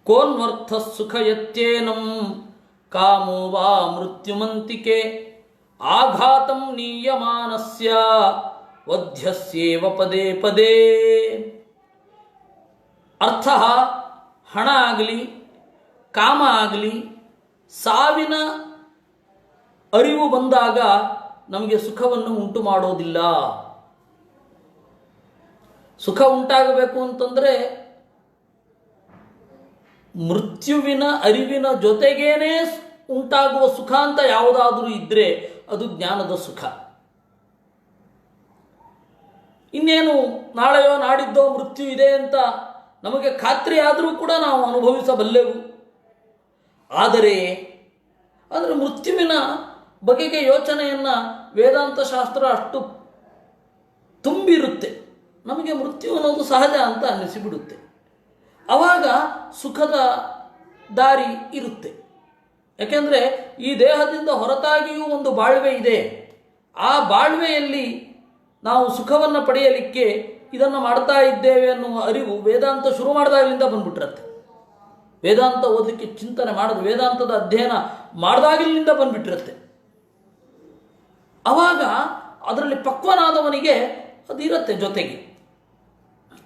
ಕೋನ್ವರ್ಥ ಸುಖ ಯತ್ಯೇನಂ ಕಾಮೋ ವಾ ಮೃತ್ಯುಮಂತಿಕೆ ಆಘಾತಂ ನೀಯಮಾನಸ್ಯ ವಧ್ಯಸ್ಯೇವ ಪದೇ ಪದೇ. ಅರ್ಥ ಹಣ ಆಗಲಿ, ಕಾಮ ಆಗಲಿ, ಸಾವಿನ ಅರಿವು ಬಂದಾಗ ನಮಗೆ ಸುಖವನ್ನು ಉಂಟು ಮಾಡೋದಿಲ್ಲ. ಸುಖ ಉಂಟಾಗಬೇಕು ಅಂತಂದರೆ ಮೃತ್ಯುವಿನ ಅರಿವಿನ ಜೊತೆಗೇನೆ ಉಂಟಾಗುವ ಸುಖ ಅಂತ ಯಾವುದಾದ್ರೂ ಇದ್ದರೆ ಅದು ಜ್ಞಾನದ ಸುಖ. ಇನ್ನೇನು ನಾಳೆಯೋ ನಾಡಿದ್ದೋ ಮೃತ್ಯು ಇದೆ ಅಂತ ನಮಗೆ ಖಾತ್ರಿ ಆದರೂ ಕೂಡ ನಾವು ಅನುಭವಿಸಬಲ್ಲೆವು. ಆದರೆ ಮೃತ್ಯುವಿನ ಬಗೆಗೆ ಯೋಚನೆಯನ್ನು ವೇದಾಂತ ಶಾಸ್ತ್ರ ಅಷ್ಟು ತುಂಬಿರುತ್ತೆ, ನಮಗೆ ಮೃತ್ಯು ಅನ್ನೋದು ಸಹಜ ಅಂತ ಅನ್ನಿಸಿಬಿಡುತ್ತೆ. ಆವಾಗ ಸುಖದ ದಾರಿ ಇರುತ್ತೆ. ಯಾಕೆಂದರೆ ಈ ದೇಹದಿಂದ ಹೊರತಾಗಿಯೂ ಒಂದು ಬಾಳ್ವೆ ಇದೆ. ಆ ಬಾಳ್ವೆಯಲ್ಲಿ ನಾವು ಸುಖವನ್ನು ಪಡೆಯಲಿಕ್ಕೆ ಇದನ್ನು ಮಾಡ್ತಾ ಇದ್ದೇವೆ ಅನ್ನುವ ಅರಿವು ವೇದಾಂತ ಶುರು ಮಾಡಿದಾಗಲಿಂದ ಬಂದ್ಬಿಟ್ಟಿರುತ್ತೆ. ವೇದಾಂತ ಓದಲಿಕ್ಕೆ ಚಿಂತನೆ ಮಾಡೋದು, ವೇದಾಂತದ ಅಧ್ಯಯನ ಮಾಡಿದಾಗಲಿಂದ ಬಂದ್ಬಿಟ್ಟಿರುತ್ತೆ. ಆವಾಗ ಅದರಲ್ಲಿ ಪಕ್ವನಾದವನಿಗೆ ಅದಿರುತ್ತೆ ಜೊತೆಗೆ.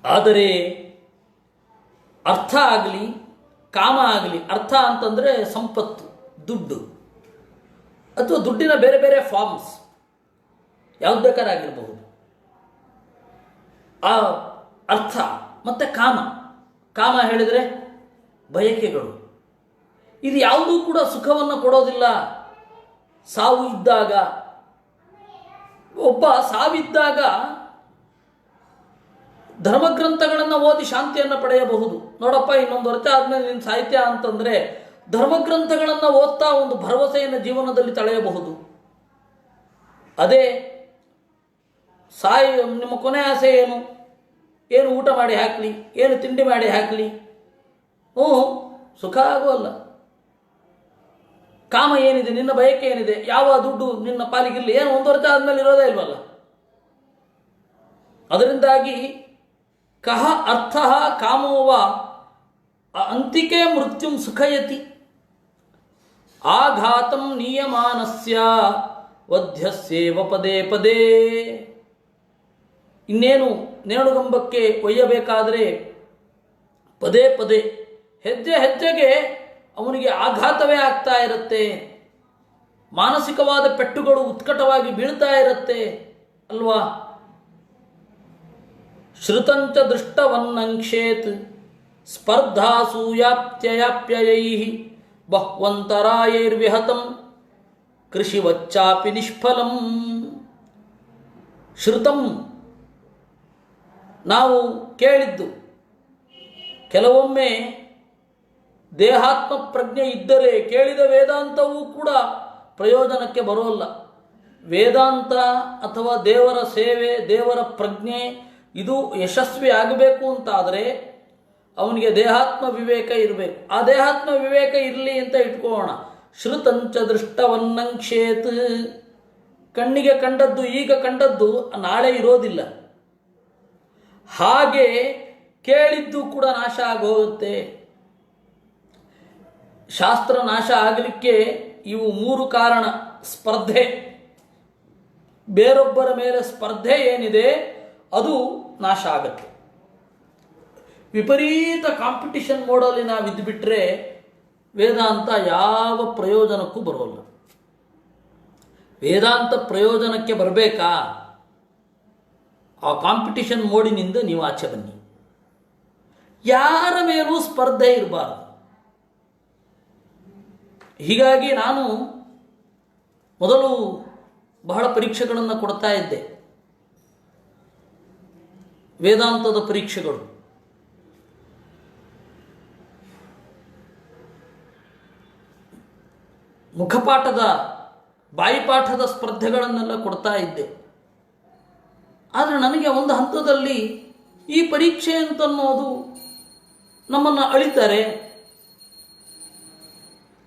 ಆದರೆ ಅರ್ಥ ಆಗಲಿ ಕಾಮ ಆಗಲಿ, ಅರ್ಥ ಅಂತಂದರೆ ಸಂಪತ್ತು, ದುಡ್ಡು ಅಥವಾ ದುಡ್ಡಿನ ಬೇರೆ ಬೇರೆ ಫಾರ್ಮ್ಸ್ ಯಾವ್ದು ಬೇಕಾರಾಗಿರಬಹುದು. ಆ ಅರ್ಥ ಮತ್ತು ಕಾಮ ಹೇಳಿದರೆ ಬಯಕೆಗಳು, ಇದು ಯಾವುದೂ ಕೂಡ ಸುಖವನ್ನು ಕೊಡೋದಿಲ್ಲ. ಸಾವು ಇದ್ದಾಗ, ಒಬ್ಬ ಸಾವಿದ್ದಾಗ ಧರ್ಮಗ್ರಂಥಗಳನ್ನು ಓದಿ ಶಾಂತಿಯನ್ನು ಪಡೆಯಬಹುದು. ನೋಡಪ್ಪ, ಇನ್ನೊಂದು ವರ್ಷ ಆದಮೇಲೆ ನಿನ್ನ ಸಾಹಿತ್ಯ ಅಂತಂದರೆ ಧರ್ಮಗ್ರಂಥಗಳನ್ನು ಓದ್ತಾ ಒಂದು ಭರವಸೆಯನ್ನು ಜೀವನದಲ್ಲಿ ತಳೆಯಬಹುದು. ಅದೇ ನಿಮ್ಮ ಕೊನೆ ಆಸೆ ಏನು ಊಟ ಮಾಡಿ ಹಾಕಲಿ, ಏನು ತಿಂಡಿ ಮಾಡಿ ಹಾಕಲಿ, ಸುಖ ಆಗೋಲ್ಲ. ಕಾಮ ಏನಿದೆ, ನಿನ್ನ ಬಯಕೆ ಏನಿದೆ, ಯಾವ ದುಡ್ಡು ನಿನ್ನ ಪಾಲಿಗಿರಲಿ, ಏನು ಒಂದು ವರ್ಷ ಆದಮೇಲೆ ಇರೋದೇ ಇಲ್ವಲ್ಲ. ಅದರಿಂದಾಗಿ ಕಹ ಅರ್ಥ ಕಾಮೋವ ಅಂತಿಕೆ ಮೃತ್ಯುಂ ಸುಖಯತಿ ಆಘಾತಂ ನಿಯಮಾನಸ್ಯ ವಧ್ಯಸ್ಯೇವ ಪದೇ ಪದೇ. ಇನ್ನೇನು ನೇಣುಗಂಬಕ್ಕೆ ಒಯ್ಯಬೇಕಾದರೆ ಪದೇ ಪದೇ ಹೆಜ್ಜೆ ಹೆಜ್ಜೆಗೆ ಅವನಿಗೆ ಆಘಾತವೇ ಆಗ್ತಾ ಇರುತ್ತೆ, ಮಾನಸಿಕವಾದ ಪೆಟ್ಟುಗಳು ಉತ್ಕಟವಾಗಿ ಬೀಳ್ತಾ ಇರುತ್ತೆ ಅಲ್ವಾ. ಶ್ರುತಂಚ ದೃಷ್ಟವನ್ನಂಕ್ಷೇತ್ ಸ್ಪರ್ಧಾಸೂಯಾಪ್ತ್ಯಯಾಪ್ಯಯೈ ಬಹ್ವಂತರಾಯೈರ್ವಿಹತಂ ಕೃಷಿವಚ್ಚಾಪಿ ನಿಷ್ಫಲಂ. ಶ್ರುತಂ ನಾವು ಕೇಳಿದ್ದು, ಕೆಲವೊಮ್ಮೆ ದೇಹಾತ್ಮ ಪ್ರಜ್ಞೆ ಇದ್ದರೆ ಕೇಳಿದ ವೇದಾಂತವೂ ಕೂಡ ಪ್ರಯೋಜನಕ್ಕೆ ಬರೋಲ್ಲ. ವೇದಾಂತ ಅಥವಾ ದೇವರ ಸೇವೆ, ದೇವರ ಪ್ರಜ್ಞೆ ಇದು ಯಶಸ್ವಿ ಆಗಬೇಕು ಅಂತಾದರೆ ಅವನಿಗೆ ದೇಹಾತ್ಮ ವಿವೇಕ ಇರಬೇಕು. ಆ ದೇಹಾತ್ಮ ವಿವೇಕ ಇರಲಿ ಅಂತ ಇಟ್ಕೋಣ. ಶ್ರುತಂಚ ದೃಷ್ಟವನ್ನಂಕ್ಷೇತ್, ಕಣ್ಣಿಗೆ ಕಂಡದ್ದು ಈಗ ಕಂಡದ್ದು ನಾಳೆ ಇರೋದಿಲ್ಲ. ಹಾಗೆ ಕೇಳಿದ್ದು ಕೂಡ ನಾಶ ಆಗೋಗುತ್ತೆ. ಶಾಸ್ತ್ರ ನಾಶ ಆಗಲಿಕ್ಕೆ ಇವು 3 ಕಾರಣ. ಸ್ಪರ್ಧೆ, ಬೇರೊಬ್ಬರ ಮೇಲೆ ಸ್ಪರ್ಧೆ ಏನಿದೆ ಅದು ನಾಶ ಆಗುತ್ತೆ. ವಿಪರೀತ ಕಾಂಪಿಟಿಷನ್ ಮೋಡಲ್ಲಿ ನಾವು ಇದ್ದುಬಿಟ್ರೆ ವೇದಾಂತ ಯಾವ ಪ್ರಯೋಜನಕ್ಕೂ ಬರೋಲ್ಲ. ವೇದಾಂತ ಪ್ರಯೋಜನಕ್ಕೆ ಬರಬೇಕಾ, ಆ ಕಾಂಪಿಟಿಷನ್ ಮೋಡಿನಿಂದ ನೀವು ಆಚೆ ಬನ್ನಿ. ಯಾರ ಮೇಲೂ ಸ್ಪರ್ಧೆ ಇರಬಾರದು. ಹೀಗಾಗಿ ನಾನು ಮೊದಲು ಬಹಳ ಪರೀಕ್ಷೆಗಳನ್ನು ಕೊಡ್ತಾ ಇದ್ದೆ, ವೇದಾಂತದ ಪರೀಕ್ಷೆಗಳು. ಮುಖಪಾಠದ ಬಾಯಿಪಾಠದ ಸ್ಪರ್ಧೆಗಳನ್ನೆಲ್ಲ ಕೊಡ್ತಾ ಇದ್ದೆ. ಆದರೆ ನನಗೆ ಒಂದು ಹಂತದಲ್ಲಿ ಈ ಪರೀಕ್ಷೆ ಅಂತನ್ನೋದು ನಮ್ಮನ್ನು ಅಳಿತಾರೆ.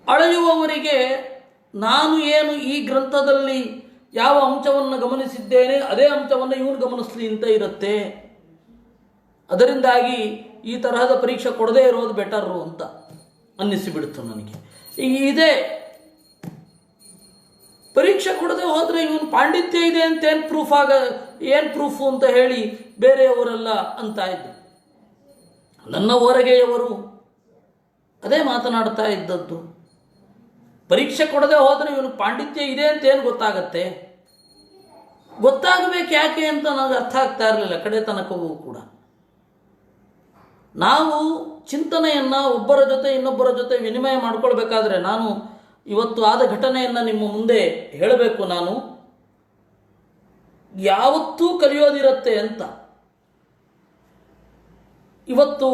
ಅಳೆಯುವವರಿಗೆ ನಾನು ಏನು ಈ ಗ್ರಂಥದಲ್ಲಿ ಯಾವ ಅಂಶವನ್ನು ಗಮನಿಸಿದ್ದೇನೆ ಅದೇ ಅಂಶವನ್ನು ಇವನು ಗಮನಿಸಲಿ ಅಂತ ಇರುತ್ತೆ. ಅದರಿಂದಾಗಿ ಈ ತರಹದ ಪರೀಕ್ಷೆ ಕೊಡದೇ ಇರೋದು ಬೆಟರು ಅಂತ ಅನ್ನಿಸಿಬಿಡ್ತು ನನಗೆ. ಇದೇ ಪರೀಕ್ಷೆ ಕೊಡದೆ ಹೋದರೆ ಇವನು ಪಾಂಡಿತ್ಯ ಇದೆ ಅಂತ ಏನು ಪ್ರೂಫು ಅಂತ ಹೇಳಿ ಬೇರೆಯವರೆಲ್ಲ ಅಂತ ಇದ್ದರು. ನನ್ನ ಹೊರಗೆಯವರು ಅದೇ ಮಾತನಾಡ್ತಾ ಇದ್ದದ್ದು. ಪರೀಕ್ಷೆ ಕೊಡದೆ ಹೋದರೆ ಇವನು ಪಾಂಡಿತ್ಯ ಇದೆ ಅಂತ ಏನು ಗೊತ್ತಾಗತ್ತೆ? ಗೊತ್ತಾಗಬೇಕು ಯಾಕೆ ಅಂತ ನನಗೆ ಅರ್ಥ ಆಗ್ತಾ ಇರಲಿಲ್ಲ ಕಡೆ ತನಕವೂ ಕೂಡ. ನಾವು ಚಿಂತನೆಯನ್ನು ಒಬ್ಬರ ಜೊತೆ ಇನ್ನೊಬ್ಬರ ಜೊತೆ ವಿನಿಮಯ ಮಾಡಿಕೊಳ್ಬೇಕಾದ್ರೆ, ನಾನು ಇವತ್ತು ಆದ ಘಟನೆಯನ್ನು ನಿಮ್ಮ ಮುಂದೆ ಹೇಳಬೇಕು. ನಾನು ಯಾವತ್ತೂ ಕಲಿಯೋದಿರುತ್ತೆ ಅಂತ. ಇವತ್ತು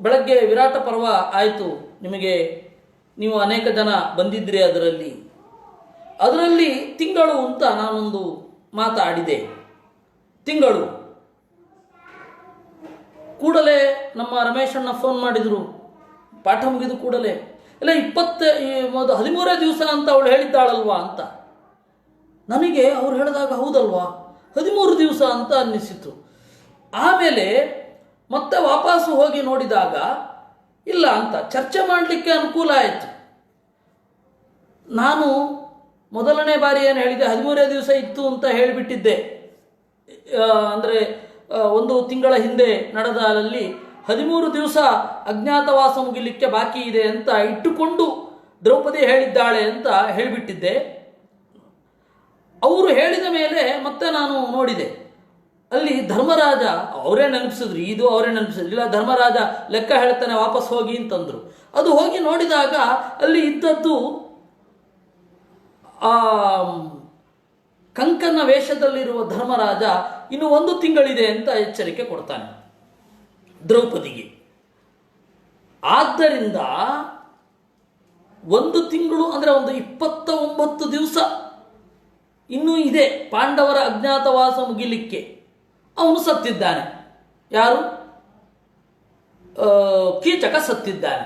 ಬೆಳಗ್ಗೆ ವಿರಾಟ ಪರ್ವ ಆಯಿತು. ನೀವು ಅನೇಕ ಜನ ಬಂದಿದ್ರಿ. ಅದರಲ್ಲಿ ತಿಂಗಳು ಅಂತ ನಾನೊಂದು ಮಾತಾಡಿದೆ. ತಿಂಗಳು ಕೂಡಲೇ ನಮ್ಮ ರಮೇಶಣ್ಣ ಫೋನ್ ಮಾಡಿದರು. ಪಾಠ ಮುಗಿದು ಕೂಡಲೇ, ಇಲ್ಲ 13ನೇ ದಿವಸ ಅಂತ ಅವಳು ಹೇಳಿದ್ದಾಳಲ್ವಾ ಅಂತ. ನನಗೆ ಅವ್ರು ಹೇಳಿದಾಗ ಹೌದಲ್ವಾ 13 ದಿವಸ ಅಂತ ಅನ್ನಿಸಿತು. ಆಮೇಲೆ ಮತ್ತೆ ವಾಪಸ್ಸು ಹೋಗಿ ನೋಡಿದಾಗ ಇಲ್ಲ ಅಂತ ಚರ್ಚೆ ಮಾಡಲಿಕ್ಕೆ ಅನುಕೂಲ ಆಯಿತು. ನಾನು ಮೊದಲನೇ ಬಾರಿ ಏನು ಹೇಳಿದೆ, 13ನೇ ದಿವಸ ಇತ್ತು ಅಂತ ಹೇಳಿಬಿಟ್ಟಿದ್ದೆ. ಅಂದರೆ 1 ತಿಂಗಳ ಹಿಂದೆ ನಡೆದಲ್ಲಿ 13 ದಿವಸ ಅಜ್ಞಾತವಾಸ ಮುಗಿಲಿಕ್ಕೆ ಬಾಕಿ ಇದೆ ಅಂತ ಇಟ್ಟುಕೊಂಡು ದ್ರೌಪದಿ ಹೇಳಿದ್ದಾಳೆ ಅಂತ ಹೇಳಿಬಿಟ್ಟಿದ್ದೆ. ಅವರು ಹೇಳಿದ ಮೇಲೆ ಮತ್ತೆ ನಾನು ನೋಡಿದೆ, ಅಲ್ಲಿ ಧರ್ಮರಾಜ ಅವರೇ ನೆನಪಿಸಿದ್ರು. ಅವರೇ ನೆನಪಿಸಿದ್ರು. ಇಲ್ಲ, ಧರ್ಮರಾಜ ಲೆಕ್ಕ ಹೇಳ್ತಾನೆ, ವಾಪಸ್ ಹೋಗಿ ಅಂತಂದರು. ಅದು ಹೋಗಿ ನೋಡಿದಾಗ ಅಲ್ಲಿ ಇದ್ದದ್ದು ಕಂಕನ ವೇಷದಲ್ಲಿರುವ ಧರ್ಮರಾಜ ಇನ್ನು 1 ತಿಂಗಳಿದೆ ಅಂತ ಎಚ್ಚರಿಕೆ ಕೊಡ್ತಾನೆ ದ್ರೌಪದಿಗೆ. ಆದ್ದರಿಂದ 1 ತಿಂಗಳು ಅಂದರೆ 29 ದಿವಸ ಇನ್ನೂ ಇದೆ ಪಾಂಡವರ ಅಜ್ಞಾತವಾಸ ಮುಗಿಲಿಕ್ಕೆ. ಅವನು ಸತ್ತಿದ್ದಾನೆ. ಯಾರು? ಕೀಚಕ ಸತ್ತಿದ್ದಾನೆ.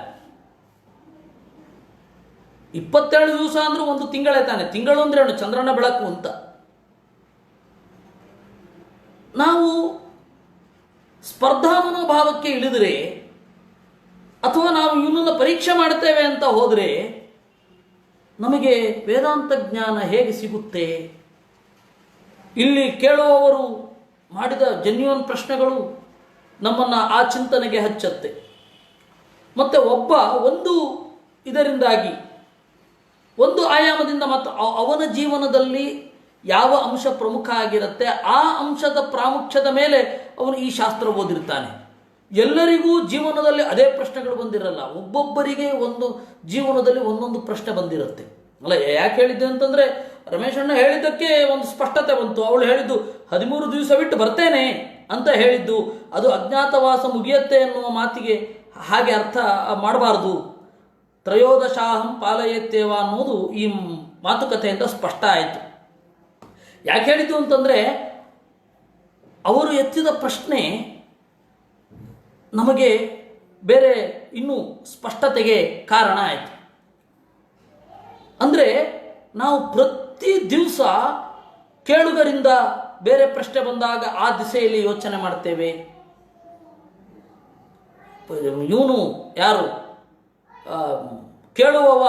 27 ದಿವಸ ಅಂದ್ರೆ 1 ತಿಂಗಳೇ ತಾನೆ. ತಿಂಗಳು ಅಂದ್ರೆ ಚಂದ್ರನ ಬೆಳಕು ಅಂತ. ನಾವು ಸ್ಪರ್ಧಾ ಮನೋಭಾವಕ್ಕೆ ಇಳಿದರೆ ಅಥವಾ ನಾವು ಇವನನ್ನು ಪರೀಕ್ಷೆ ಮಾಡ್ತೇವೆ ಅಂತ ಹೋದರೆ ನಮಗೆ ವೇದಾಂತ ಜ್ಞಾನ ಹೇಗೆ ಸಿಗುತ್ತೆ? ಇಲ್ಲಿ ಕೇಳುವವರು ಮಾಡಿದ ಜೆನ್ಯೂನ್ ಪ್ರಶ್ನೆಗಳು ನಮ್ಮನ್ನು ಆ ಚಿಂತನೆಗೆ ಹಚ್ಚತ್ತೆ. ಮತ್ತು ಒಬ್ಬ ಒಂದು ಇದರಿಂದಾಗಿ ಒಂದು ಆಯಾಮದಿಂದ ಮತ್ತು ಅವನ ಜೀವನದಲ್ಲಿ ಯಾವ ಅಂಶ ಪ್ರಮುಖ ಆಗಿರುತ್ತೆ ಆ ಅಂಶದ ಪ್ರಾಮುಖ್ಯದ ಮೇಲೆ ಅವನು ಈ ಶಾಸ್ತ್ರ ಓದಿರ್ತಾನೆ. ಎಲ್ಲರಿಗೂ ಜೀವನದಲ್ಲಿ ಅದೇ ಪ್ರಶ್ನೆಗಳು ಬಂದಿರಲ್ಲ, ಒಬ್ಬೊಬ್ಬರಿಗೆ ಒಂದು ಜೀವನದಲ್ಲಿ ಒಂದೊಂದು ಪ್ರಶ್ನೆ ಬಂದಿರುತ್ತೆ. ಅಲ್ಲ, ಯಾಕೆ ಹೇಳಿದ್ದೆ ಅಂತಂದರೆ ರಮೇಶ್ ಅಣ್ಣ ಹೇಳಿದ್ದಕ್ಕೆ ಒಂದು ಸ್ಪಷ್ಟತೆ ಬಂತು. ಅವಳು ಹೇಳಿದ್ದು 13 ದಿವಸ ಬಿಟ್ಟು ಬರ್ತೇನೆ ಅಂತ ಹೇಳಿದ್ದು ಅದು ಅಜ್ಞಾತವಾಸ ಮುಗಿಯತ್ತೆ ಎನ್ನುವ ಮಾತಿಗೆ ಹಾಗೆ ಅರ್ಥ ಮಾಡಬಾರ್ದು. ತ್ರಯೋದಶಾಹಂ ಪಾಲಯತ್ತೇವ ಅನ್ನೋದು ಈ ಮಾತುಕತೆಯಿಂದ ಸ್ಪಷ್ಟ ಆಯಿತು. ಯಾಕೆ ಹೇಳಿದ್ದು ಅಂತಂದರೆ ಅವರು ಎತ್ತಿದ ಪ್ರಶ್ನೆ ನಮಗೆ ಬೇರೆ ಇನ್ನೂ ಸ್ಪಷ್ಟತೆಗೆ ಕಾರಣ ಆಯಿತು. ಅಂದರೆ ನಾವು ಪ್ರತಿ ದಿವಸ ಕೇಳುಗರಿಂದ ಬೇರೆ ಪ್ರಶ್ನೆ ಬಂದಾಗ ಆ ದಿಸೆಯಲ್ಲಿ ಯೋಚನೆ ಮಾಡ್ತೇವೆ. ಇವನು ಯಾರು, ಕೇಳುವವ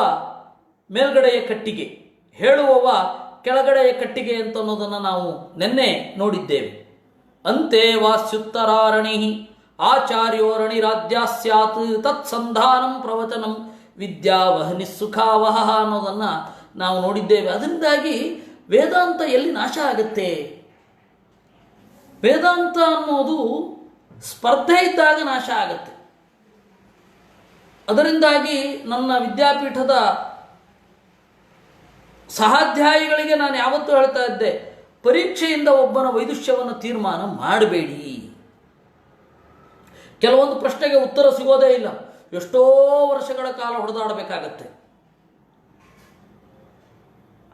ಮೇಲ್ಗಡೆಯ ಕಟ್ಟಿಗೆ, ಹೇಳುವವ ಕೆಳಗಡೆಯ ಕಟ್ಟಿಗೆ ಅಂತ ಅನ್ನೋದನ್ನು ನಾವು ನಿನ್ನೆ ನೋಡಿದ್ದೇವೆ. ಅಂತೆ ವಾಸ್ಯುತ್ತರಾರಣಿ ಆಚಾರ್ಯೋರಣಿರಾಧ್ಯ ಸ್ಯಾತ್ ತತ್ಸಂಧಾನಂ ಪ್ರವಚನಂ ವಿದ್ಯಾವಹನಿ ಸುಖಾವಹ ಅನ್ನೋದನ್ನು ನಾವು ನೋಡಿದ್ದೇವೆ. ಅದರಿಂದಾಗಿ ವೇದಾಂತ ಎಲ್ಲಿ ನಾಶ ಆಗುತ್ತೆ? ವೇದಾಂತ ಅನ್ನೋದು ಸ್ಪರ್ಧೆ ಇದ್ದಾಗ ನಾಶ ಆಗುತ್ತೆ. ಅದರಿಂದಾಗಿ ನನ್ನ ವಿದ್ಯಾಪೀಠದ ಸಹಾಧ್ಯಾಯಿಗಳಿಗೆ ನಾನು ಯಾವತ್ತೂ ಹೇಳ್ತಾ ಇದ್ದೆ, ಪರೀಕ್ಷೆಯಿಂದ ಒಬ್ಬನ ವೈದುಷ್ಯವನ್ನು ತೀರ್ಮಾನ ಮಾಡಬೇಡಿ. ಕೆಲವೊಂದು ಪ್ರಶ್ನೆಗೆ ಉತ್ತರ ಸಿಗೋದೇ ಇಲ್ಲ, ಎಷ್ಟೋ ವರ್ಷಗಳ ಕಾಲ ಹೊಡೆದಾಡಬೇಕಾಗತ್ತೆ.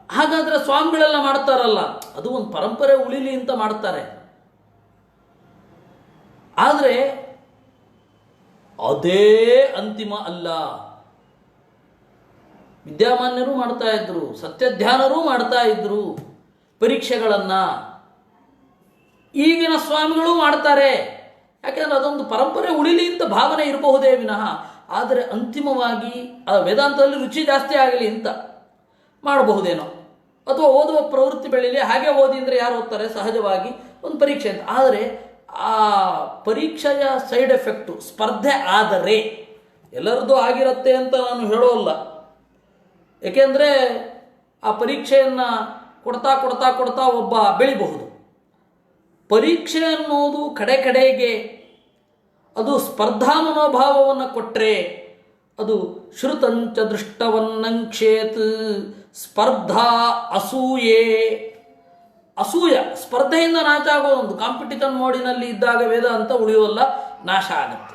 ಹಾಗಾದರೆ ಸ್ವಾಮಿಗಳೆಲ್ಲ ಮಾಡ್ತಾರಲ್ಲ, ಅದು ಒಂದು ಪರಂಪರೆ ಉಳಿಲಿ ಅಂತ ಮಾಡ್ತಾರೆ. ಆದರೆ ಅದೇ ಅಂತಿಮ ಅಲ್ಲ. ವಿದ್ಯಾಮಾನ್ಯರು ಮಾಡ್ತಾ ಇದ್ರು, ಸತ್ಯಧ್ಯಾನರೂ ಮಾಡ್ತಾ ಇದ್ರು ಪರೀಕ್ಷೆಗಳನ್ನು. ಈಗಿನ ಸ್ವಾಮಿಗಳು ಮಾಡ್ತಾರೆ. ಯಾಕೆಂದರೆ ಅದೊಂದು ಪರಂಪರೆ ಉಳಿಲಿ ಅಂತ ಭಾವನೆ ಇರಬಹುದೇ ವಿನಃ, ಆದರೆ ಅಂತಿಮವಾಗಿ ಆ ವೇದಾಂತದಲ್ಲಿ ರುಚಿ ಜಾಸ್ತಿ ಆಗಲಿ ಅಂತ ಮಾಡಬಹುದೇನೋ, ಅಥವಾ ಓದುವ ಪ್ರವೃತ್ತಿ ಬೆಳೀಲಿ, ಹಾಗೆ ಓದಿ ಅಂದರೆ ಯಾರು ಓದ್ತಾರೆ ಸಹಜವಾಗಿ ಒಂದು ಪರೀಕ್ಷೆ ಅಂತ. ಆದರೆ ಆ ಪರೀಕ್ಷೆಯ ಸೈಡ್ ಎಫೆಕ್ಟು ಸ್ಪರ್ಧೆ ಆದರೆ ಎಲ್ಲರದ್ದು ಆಗಿರುತ್ತೆ ಅಂತ ನಾನು ಹೇಳೋಲ್ಲ. ಏಕೆಂದರೆ ಆ ಪರೀಕ್ಷೆಯನ್ನು ಕೊಡ್ತಾ ಕೊಡ್ತಾ ಕೊಡ್ತಾ ಒಬ್ಬ ಬೆಳಿಬಹುದು. ಪರೀಕ್ಷೆ ಅನ್ನೋದು ಕಡೆಗೆ ಅದು ಸ್ಪರ್ಧಾ ಮನೋಭಾವವನ್ನು ಕೊಟ್ಟರೆ ಅದು ಶ್ರುತಂಚ ದೃಷ್ಟವನ್ನಂಕ್ಷೇತ್ ಸ್ಪರ್ಧಾ ಅಸೂಯೆ. ಅಸೂಯ ಸ್ಪರ್ಧೆಯಿಂದ ನಾಶ ಆಗೋದು. ಒಂದು ಕಾಂಪಿಟಿಷನ್ ಮೋಡಿನಲ್ಲಿ ಇದ್ದಾಗ ವೇದಾಂತ ಉಳಿಯೋಲ್ಲ, ನಾಶ ಆಗುತ್ತೆ.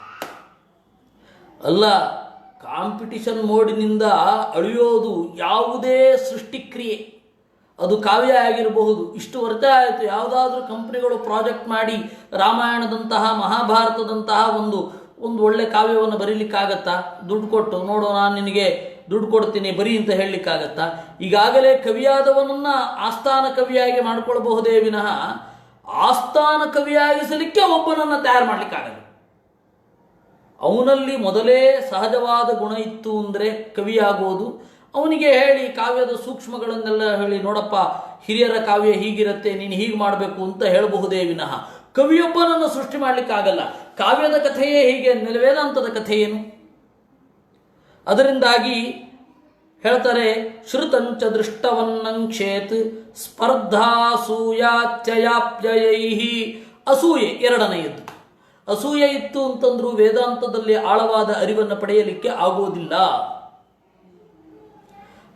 ಅಲ್ಲ, ಕಾಂಪಿಟಿಷನ್ ಮೋಡಿನಿಂದ ಅಳಿಯೋದು ಯಾವುದೇ ಸೃಷ್ಟಿಕ್ರಿಯೆ, ಅದು ಕಾವ್ಯ ಆಗಿರಬಹುದು. ಇಷ್ಟು ವರ್ಷ ಆಯಿತು, ಯಾವುದಾದ್ರೂ ಕಂಪ್ನಿಗಳು ಪ್ರಾಜೆಕ್ಟ್ ಮಾಡಿ ರಾಮಾಯಣದಂತಹ ಮಹಾಭಾರತದಂತಹ ಒಂದು ಒಳ್ಳೆ ಕಾವ್ಯವನ್ನು ಬರೀಲಿಕ್ಕಾಗತ್ತಾ? ದುಡ್ಡು ಕೊಟ್ಟು ನೋಡು, ನಾನು ನಿನಗೆ ದುಡ್ಡು ಕೊಡ್ತೀನಿ ಬರೀ ಅಂತ ಹೇಳಲಿಕ್ಕಾಗತ್ತಾ? ಈಗಾಗಲೇ ಕವಿಯಾದವನನ್ನು ಆಸ್ಥಾನ ಕವಿಯಾಗಿ ಮಾಡಿಕೊಳ್ಬಹುದೇ ವಿನಃ ಆಸ್ಥಾನ ಕವಿಯಾಗಿಸಲಿಕ್ಕೆ ಒಬ್ಬನನ್ನು ತಯಾರು ಮಾಡಲಿಕ್ಕಾಗಲ್ಲ. ಅವನಲ್ಲಿ ಮೊದಲೇ ಸಹಜವಾದ ಗುಣ ಇತ್ತು ಅಂದರೆ ಕವಿಯಾಗೋದು. ಅವನಿಗೆ ಹೇಳಿ ಕಾವ್ಯದ ಸೂಕ್ಷ್ಮಗಳನ್ನೆಲ್ಲ ಹೇಳಿ, ನೋಡಪ್ಪ ಹಿರಿಯರ ಕಾವ್ಯ ಹೀಗಿರುತ್ತೆ, ನೀನು ಹೀಗೆ ಮಾಡಬೇಕು ಅಂತ ಹೇಳಬಹುದೇ ವಿನಃ ಕವಿಯೊಬ್ಬನನ್ನು ಸೃಷ್ಟಿ ಮಾಡಲಿಕ್ಕಾಗಲ್ಲ. ಕಾವ್ಯದ ಕಥೆಯೇ ಹೀಗೆ, ವೇದಾಂತದ ಕಥೆ ಏನು? ಅದರಿಂದಾಗಿ ಹೇಳ್ತಾರೆ, ಶ್ರುತಂಚ ದೃಷ್ಟವನ್ನಂಕ್ಷೇತ್ ಸ್ಪರ್ಧಾಸೂಯಾತ್ಯಯಾಪ್ಯಯೈಹಿ. ಅಸೂಯೆ ಎರಡನೆಯದ್ದು. ಅಸೂಯೆ ಇತ್ತು ಅಂತಂದ್ರೂ ವೇದಾಂತದಲ್ಲಿ ಆಳವಾದ ಅರಿವನ್ನು ಪಡೆಯಲಿಕ್ಕೆ ಆಗೋದಿಲ್ಲ.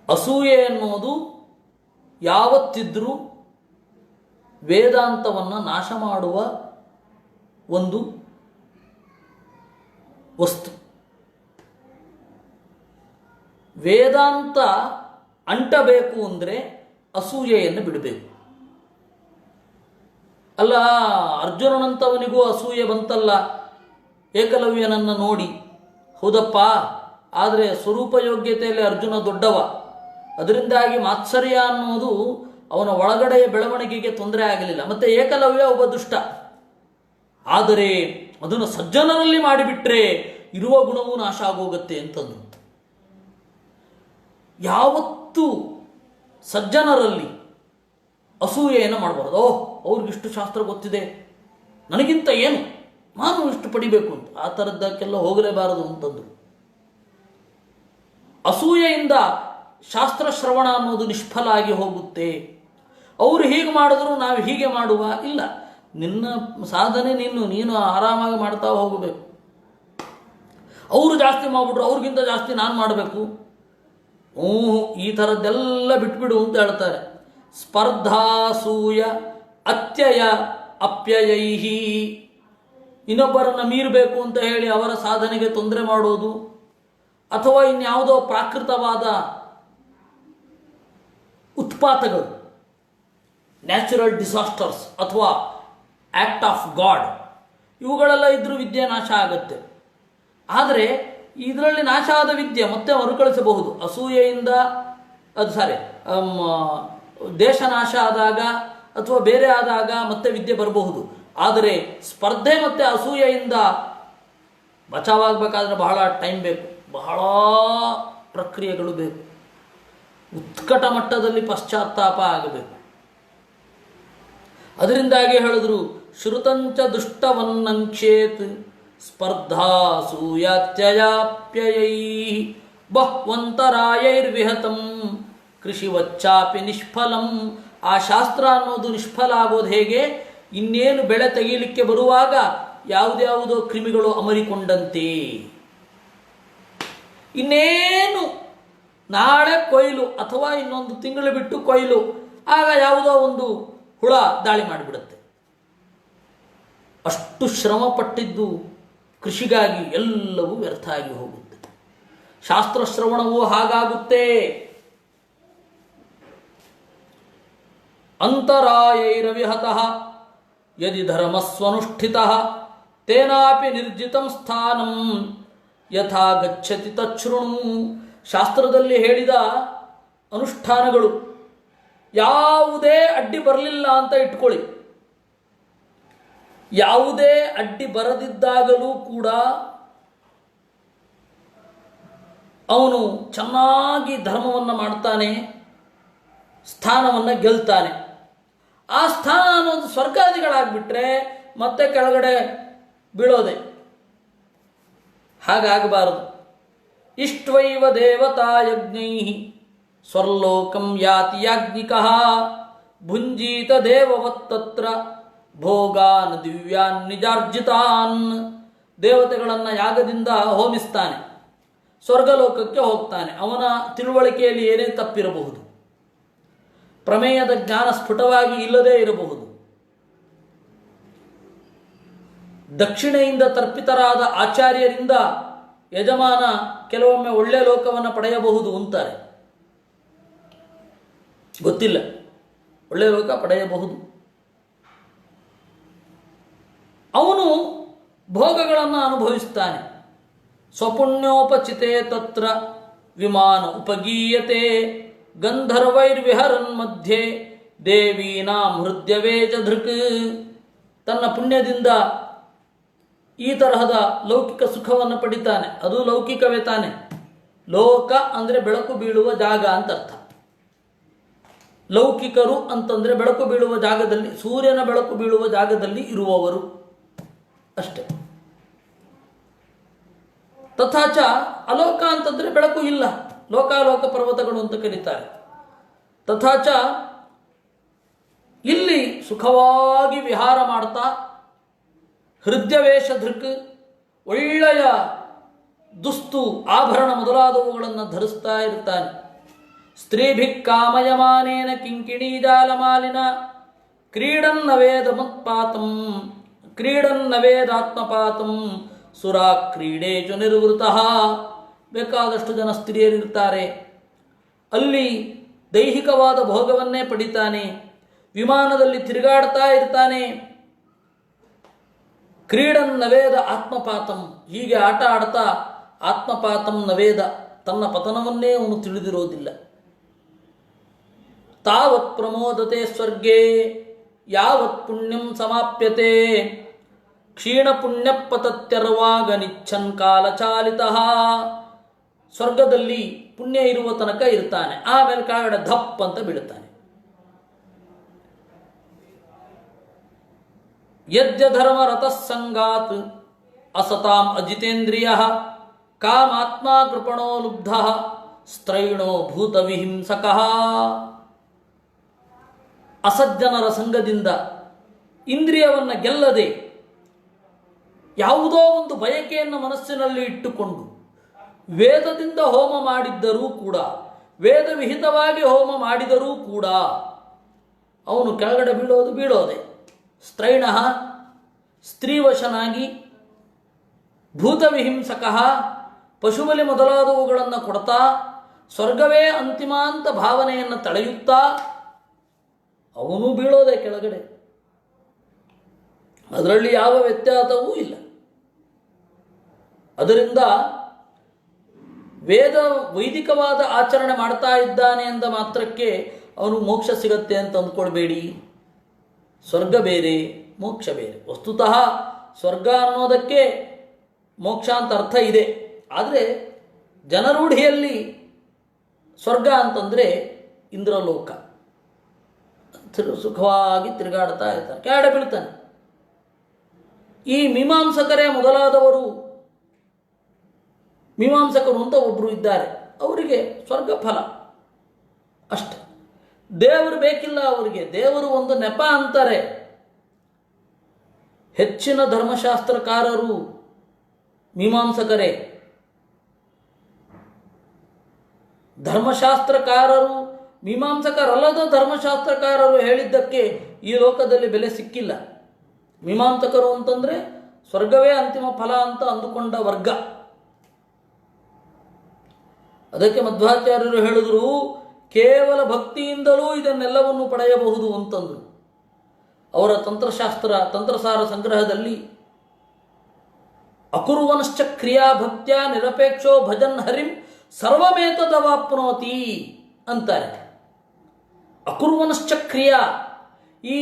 ಅಸೂಯೆ ಅನ್ನೋದು ಯಾವತ್ತಿದ್ರೂ ವೇದಾಂತವನ್ನು ನಾಶ ಮಾಡುವ ಒಂದು ವಸ್ತು. ವೇದಾಂತ ಅಂಟಬೇಕು ಅಂದರೆ ಅಸೂಯೆಯನ್ನು ಬಿಡಬೇಕು. ಅಲ್ಲ, ಅರ್ಜುನನಂತವನಿಗೂ ಅಸೂಯೆ ಬಂತಲ್ಲ ಏಕಲವ್ಯನನ್ನು ನೋಡಿ. ಹೌದಪ್ಪ, ಆದರೆ ಸ್ವರೂಪ ಯೋಗ್ಯತೆಯಲ್ಲಿ ಅರ್ಜುನ ದೊಡ್ಡವ. ಅದರಿಂದಾಗಿ ಮಾತ್ಸರ್ಯ ಅನ್ನೋದು ಅವನ ಒಳಗಡೆಯ ಬೆಳವಣಿಗೆಗೆ ತೊಂದರೆ ಆಗಲಿಲ್ಲ. ಮತ್ತು ಏಕಲವ್ಯ ಒಬ್ಬ ದುಷ್ಟ. ಆದರೆ ಅದನ್ನು ಸಜ್ಜನರಲ್ಲಿ ಮಾಡಿಬಿಟ್ರೆ ಇರುವ ಗುಣವೂ ನಾಶ ಆಗೋಗುತ್ತೆ ಅಂತಂದು. ಯಾವತ್ತೂ ಸಜ್ಜನರಲ್ಲಿ ಅಸೂಯೆಯನ್ನು ಮಾಡಬಾರ್ದು. ಅವ್ರಿಗಿಷ್ಟು ಶಾಸ್ತ್ರ ಗೊತ್ತಿದೆ, ನನಗಿಂತ ಏನು, ನಾನು ಇಷ್ಟು ಪಡಿಬೇಕು ಅಂತ ಆ ಥರದ್ದಕ್ಕೆಲ್ಲ ಹೋಗಲೇಬಾರದು ಅಂತಂದರು. ಅಸೂಯೆಯಿಂದ ಶಾಸ್ತ್ರಶ್ರವಣ ಅನ್ನೋದು ನಿಷ್ಫಲ ಆಗಿ ಹೋಗುತ್ತೆ. ಅವರು ಹೀಗೆ ಮಾಡಿದ್ರು ನಾವು ಹೀಗೆ ಮಾಡುವ ಇಲ್ಲ. ನಿನ್ನ ಸಾಧನೆ ನೀನು ಆರಾಮಾಗಿ ಮಾಡ್ತಾ ಹೋಗಬೇಕು. ಅವರು ಜಾಸ್ತಿ ಮಾಡಿಬಿಟ್ರು, ಅವ್ರಿಗಿಂತ ಜಾಸ್ತಿ ನಾನು ಮಾಡಬೇಕು. ಈ ಥರದ್ದೆಲ್ಲ ಬಿಟ್ಬಿಡು ಅಂತ ಹೇಳ್ತಾರೆ. ಸ್ಪರ್ಧಾಸೂಯ ಅತ್ಯಯ ಅಪ್ಯಯೈಹಿ, ಇನ್ನೊಬ್ಬರನ್ನು ಮೀರಬೇಕು ಅಂತ ಹೇಳಿ ಅವರ ಸಾಧನೆಗೆ ತೊಂದರೆ ಮಾಡೋದು, ಅಥವಾ ಇನ್ಯಾವುದೋ ಪ್ರಾಕೃತವಾದ ಉತ್ಪಾತಗಳು, ನ್ಯಾಚುರಲ್ ಡಿಸಾಸ್ಟರ್ಸ್ ಅಥವಾ ಆ್ಯಕ್ಟ್ ಆಫ್ ಗಾಡ್, ಇವುಗಳೆಲ್ಲ ಇದ್ರೂ ವಿದ್ಯೆ ನಾಶ ಆಗುತ್ತೆ. ಆದರೆ ಇದರಲ್ಲಿ ನಾಶ ಆದ ವಿದ್ಯೆ ಮತ್ತೆ ಮರುಕಳಿಸಬಹುದು. ಅಸೂಯೆಯಿಂದ ದೇಶ ನಾಶ ಆದಾಗ ಅಥವಾ ಬೇರೆ ಆದಾಗ ಮತ್ತೆ ವಿದ್ಯೆ ಬರಬಹುದು. ಆದರೆ ಸ್ಪರ್ಧೆ ಮತ್ತು ಅಸೂಯೆಯಿಂದ ಬಚಾವಾಗಬೇಕಾದ್ರೆ ಬಹಳ ಟೈಮ್ ಬೇಕು, ಬಹಳ ಪ್ರಕ್ರಿಯೆಗಳು ಬೇಕು, ಉತ್ಕಟ ಮಟ್ಟದಲ್ಲಿ ಪಶ್ಚಾತ್ತಾಪ ಆಗಬೇಕು. ಅದರಿಂದಾಗಿ ಹೇಳಿದ್ರು, ಶ್ರುತಂಚ ದುಷ್ಟವನ್ನಂಕ್ಷೇತ್ ಸ್ಪರ್ಧಾಸೂಯಾತ್ಯಯಾಪ್ಯಯೈ ಬಹ್ವಂತರಾಯೈರ್ವಿಹತಂ ಕೃಷಿವಚ್ಚಾಪಿ ನಿಷ್ಫಲಂ. ಆ ಶಾಸ್ತ್ರ ಅನ್ನೋದು ನಿಷ್ಫಲ ಆಗೋದು ಹೇಗೆ? ಇನ್ನೇನು ಬೆಳೆ ತೆಗೀಲಿಕ್ಕೆ ಬರುವಾಗ ಯಾವುದ್ಯಾವುದೋ ಕ್ರಿಮಿಗಳು ಅಮರಿಕೊಂಡಂತೆ. ಇನ್ನೇನು ನಾಳೆ ಕೊಯ್ಲು ಅಥವಾ ಇನ್ನೊಂದು ತಿಂಗಳು ಬಿಟ್ಟು ಕೊಯ್ಲು, ಆಗ ಯಾವುದೋ ಒಂದು ಹುಳ ದಾಳಿ ಮಾಡಿಬಿಡುತ್ತೆ. ಅಷ್ಟು ಶ್ರಮ ಪಟ್ಟಿದ್ದು ಕೃಷಿಗಾಗಿ ಎಲ್ಲವೂ ವ್ಯರ್ಥ ಆಗಿ ಹೋಗುತ್ತೆ. ಶಾಸ್ತ್ರಶ್ರವಣವೂ ಹಾಗಾಗುತ್ತೆ. ಅಂತರಾಯೈರವಿಹತಃ ಯದಿ ಧರ್ಮಸ್ವನುಷ್ಠಿತಃ ತೇನಾಪಿ ನಿರ್ಜಿತಂ ಸ್ಥಾನಂ ಯಥಾ ಗಚ್ಚತಿ ತಚ್ಛೃಣು. ಶಾಸ್ತ್ರದಲ್ಲಿ ಹೇಳಿದ ಅನುಷ್ಠಾನಗಳು ಯಾವುದೇ ಅಡ್ಡಿ ಬರಲಿಲ್ಲ ಅಂತ ಇಟ್ಕೊಳ್ಳಿ. ಯಾವುದೇ ಅಡ್ಡಿ ಬರದಿದ್ದಾಗಲೂ ಕೂಡ ಅವನು ಚೆನ್ನಾಗಿ ಧರ್ಮವನ್ನು ಮಾಡ್ತಾನೆ, ಸ್ಥಾನವನ್ನು ಗೆಲ್ತಾನೆ. ಆ ಸ್ಥಾನ ಅನ್ನೋದು ಸ್ವರ್ಗಾದಿಗಳಾಗ್ಬಿಟ್ರೆ ಮತ್ತೆ ಕೆಳಗಡೆ ಬೀಳೋದೆ. ಹಾಗಾಗಬಾರದು. ಇಷ್ಟ್ವೈವ ದೇವತಾ ಯಜ್ಞೈ ಸ್ವರ್ಲೋಕಂ ಯಾತಿ ಯಾಜ್ಞಿಕಃ ಭುಂಜೀತ ದೇವವತ್ತತ್ರ ಭೋಗಾನ್ ದಿವ್ಯಾನ್ ನಿಜಾರ್ಜಿತಾನ್. ದೇವತೆಗಳನ್ನು ಯಾಗದಿಂದ ಹೋಮಿಸ್ತಾನೆ, ಸ್ವರ್ಗಲೋಕಕ್ಕೆ ಹೋಗ್ತಾನೆ. ಅವನ ತಿಳುವಳಿಕೆಯಲ್ಲಿ ಏನೇ ತಪ್ಪಿರಬಹುದು, ಪ್ರಮೇಯದ ಜ್ಞಾನ ಸ್ಫುಟವಾಗಿ ಇಲ್ಲದೇ ಇರಬಹುದು, ದಕ್ಷಿಣೆಯಿಂದ ತರ್ಪಿತರಾದ ಆಚಾರ್ಯರಿಂದ ಯಜಮಾನ ಕೆಲವೊಮ್ಮೆ ಒಳ್ಳೆಯ ಲೋಕವನ್ನು ಪಡೆಯಬಹುದು ಅಂತಾರೆ. ಗೊತ್ತಿಲ್ಲ, ಒಳ್ಳೆಯ ಲೋಕ ಪಡೆಯಬಹುದು. ಅವನು ಭೋಗಗಳನ್ನು ಅನುಭವಿಸ್ತಾನೆ. ಸ್ವಪುಣ್ಯೋಪಚಿತೆ ತತ್ರ ವಿಮಾನ ಉಪಗೀಯತೆ ಗಂಧರ್ವೈರ್ವಿಹರನ್ ಮಧ್ಯೆ ದೇವೀನಾಂ ಹೃದಯವೇಚ ಧೃಕ್. ತನ್ನ ಪುಣ್ಯದಿಂದ ಈ ತರಹದ ಲೌಕಿಕ ಸುಖವನ್ನು ಪಡಿತಾನೆ. ಅದು ಲೌಕಿಕವೇ ತಾನೆ. ಲೋಕ ಅಂದರೆ ಬೆಳಕು ಬೀಳುವ ಜಾಗ ಅಂತ ಅರ್ಥ. ಲೌಕಿಕರು ಅಂತಂದರೆ ಬೆಳಕು ಬೀಳುವ ಜಾಗದಲ್ಲಿ, ಸೂರ್ಯನ ಬೆಳಕು ಬೀಳುವ ಜಾಗದಲ್ಲಿ ಇರುವವರು ಅಷ್ಟೆ. ತಥಾಚ ಅಲೋಕ ಅಂತಂದರೆ ಬೆಳಕು ಇಲ್ಲ, ಲೋಕಾಲೋಕ ಪರ್ವತಗಳು ಅಂತ ಕರೀತಾರೆ. ತಥಾಚ ಇಲ್ಲಿ ಸುಖವಾಗಿ ವಿಹಾರ ಮಾಡ್ತಾ ಹೃದಯವೇಶ ಧೃಕ್, ಒಳ್ಳೆಯ ದುಸ್ತು ಆಭರಣ ಮೊದಲಾದವುಗಳನ್ನು ಧರಿಸ್ತಾ ಇರ್ತಾನೆ. ಸ್ತ್ರೀಭಿಕ್ ಕಾಮಯಮಾನೇನ ಕಿಂಕಿಣೀ ಜಾಲಮಾಲಿನ ಕ್ರೀಡನ್ನವೇದಾತ್ಮಪಾತಂ ಸುರಾ ಕ್ರೀಡೇಚು ನಿರ್ವೃತಃ. ಬೇಕಾದಷ್ಟು ಜನ ಸ್ತ್ರೀಯರಿರ್ತಾರೆ, ಅಲ್ಲಿ ದೈಹಿಕವಾದ ಭೋಗವನ್ನೇ ಪಡಿತಾನೆ, ವಿಮಾನದಲ್ಲಿ ತಿರುಗಾಡ್ತಾ ಇರ್ತಾನೆ. ಕ್ರೀಡನ್ ನವೇದ ಆತ್ಮಪಾತಂ, ಹೀಗೆ ಆಟ ಆಡ್ತಾ ಆತ್ಮಪಾತಂ ನವೇದ, ತನ್ನ ಪತನವನ್ನೇ ಅವನು ತಿಳಿದಿರೋದಿಲ್ಲ. ತಾವತ್ ಪ್ರಮೋದತೆ ಸ್ವರ್ಗೇ ಯಾವತ್ ಪುಣ್ಯಂ ಸಮಾಪ್ಯತೆ ಕ್ಷೀಣ ಪುಣ್ಯ ಪತತ್ಯರ್ವಾಗ ನಿಚ್ಛನ್ ಕಾಲಚಾಲಿತಃ. ಸ್ವರ್ಗದಲ್ಲಿ ಪುಣ್ಯ ಇರುವ ತನಕ ಇರ್ತಾನೆ, ಆಮೇಲೆ ಕೆಳಗಡೆ ಧಪ್ ಅಂತ ಬೀಳುತ್ತಾನೆ. ಯದ್ಯ ಧರ್ಮ ರತಸ್ಸಂಗಾತ್ ಅಸತಾಂ ಅಜಿತೇಂದ್ರಿಯ ಕಾಮಾತ್ಮ ಕೃಪಣೋ ಲುಬ್ಧ ಸ್ತ್ರೈಣೋ ಭೂತವಿಹಿಂಸಕಃ. ಅಸಜ್ಜನರ ಸಂಘದಿಂದ ಇಂದ್ರಿಯವನ್ನು ಗೆಲ್ಲದೆ ಯಾವುದೋ ಒಂದು ಬಯಕೆಯನ್ನು ಮನಸ್ಸಿನಲ್ಲಿ ಇಟ್ಟುಕೊಂಡು ವೇದದಿಂದ ಹೋಮ ಮಾಡಿದ್ದರೂ ಕೂಡ, ವೇದ ವಿಹಿತವಾಗಿ ಹೋಮ ಮಾಡಿದರೂ ಕೂಡ ಅವನು ಕೆಳಗಡೆ ಬೀಳೋದೆ. ಸ್ತ್ರೈಣ ಸ್ತ್ರೀವಶನಾಗಿ, ಭೂತವಿಹಿಂಸಕಃ ಪಶುಬಲಿ ಮೊದಲಾದವುಗಳನ್ನು ಕೊಡ್ತಾ, ಸ್ವರ್ಗವೇ ಅಂತಿಮ ಅಂತ ಭಾವನೆಯನ್ನು ತಳೆಯುತ್ತಾ ಅವನು ಬೀಳೋದೆ ಕೆಳಗಡೆ. ಅದರಲ್ಲಿ ಯಾವ ವ್ಯತ್ಯಾಸವೂ ಇಲ್ಲ. ಅದರಿಂದ ವೇದ ವೈದಿಕವಾದ ಆಚರಣೆ ಮಾಡ್ತಾ ಇದ್ದಾನೆ ಎಂದ ಮಾತ್ರಕ್ಕೆ ಅವನು ಮೋಕ್ಷ ಸಿಗತ್ತೆ ಅಂತ ಅಂದ್ಕೊಳ್ಬೇಡಿ. ಸ್ವರ್ಗ ಬೇರೆ, ಮೋಕ್ಷ ಬೇರೆ. ವಸ್ತುತಃ ಸ್ವರ್ಗ ಅನ್ನೋದಕ್ಕೆ ಮೋಕ್ಷ ಅಂತ ಅರ್ಥ ಇದೆ. ಆದರೆ ಜನರೂಢಿಯಲ್ಲಿ ಸ್ವರ್ಗ ಅಂತಂದರೆ ಇಂದ್ರಲೋಕ. ಸುಖವಾಗಿ ತಿರುಗಾಡ್ತಾ ಇರ್ತಾನೆ, ಕೆಳಗಡೆ ಬೀಳ್ತಾನೆ. ಈ ಮೀಮಾಂಸಕರೇ ಮೊದಲಾದವರು, ಮೀಮಾಂಸಕರು ಅಂತ ಒಬ್ಬರು ಇದ್ದಾರೆ, ಅವರಿಗೆ ಸ್ವರ್ಗ ಫಲ ಅಷ್ಟೆ. ದೇವರು ಬೇಕಿಲ್ಲ ಅವರಿಗೆ. ದೇವರು ಒಂದು ನೆಪ ಅಂತಾರೆ. ಹೆಚ್ಚಿನ ಧರ್ಮಶಾಸ್ತ್ರಕಾರರು ಮೀಮಾಂಸಕರೇ. ಧರ್ಮಶಾಸ್ತ್ರಕಾರರು, ಮೀಮಾಂಸಕರಲ್ಲದ ಧರ್ಮಶಾಸ್ತ್ರಕಾರರು ಹೇಳಿದ್ದಕ್ಕೆ ಈ ಲೋಕದಲ್ಲಿ ಬೆಲೆ ಸಿಕ್ಕಿಲ್ಲ. ಮೀಮಾಂಸಕರು ಅಂತಂದರೆ ಸ್ವರ್ಗವೇ ಅಂತಿಮ ಫಲ ಅಂತ ಅಂದುಕೊಂಡ ವರ್ಗ. ಅದಕ್ಕೆ ಮಧ್ವಾಚಾರ್ಯರು ಹೇಳಿದ್ರು, ಕೇವಲ ಭಕ್ತಿಯಿಂದಲೂ ಇದನ್ನೆಲ್ಲವನ್ನು ಪಡೆಯಬಹುದು ಅಂತಂದರು. ಅವರ ತಂತ್ರಸಾರ ಸಂಗ್ರಹದಲ್ಲಿ ಅಕುರ್ವನಶ್ಚ ಕ್ರಿಯಾ ಭಕ್ತ್ಯ ನಿರಪೇಕ್ಷೋ ಭಜನ್ ಹರಿಂ ಸರ್ವಮೇತದವಾಪ್ನೋತಿ ಅಂತಾರೆ. ಅಕುರ್ವನಶ್ಚ ಕ್ರಿಯಾ, ಈ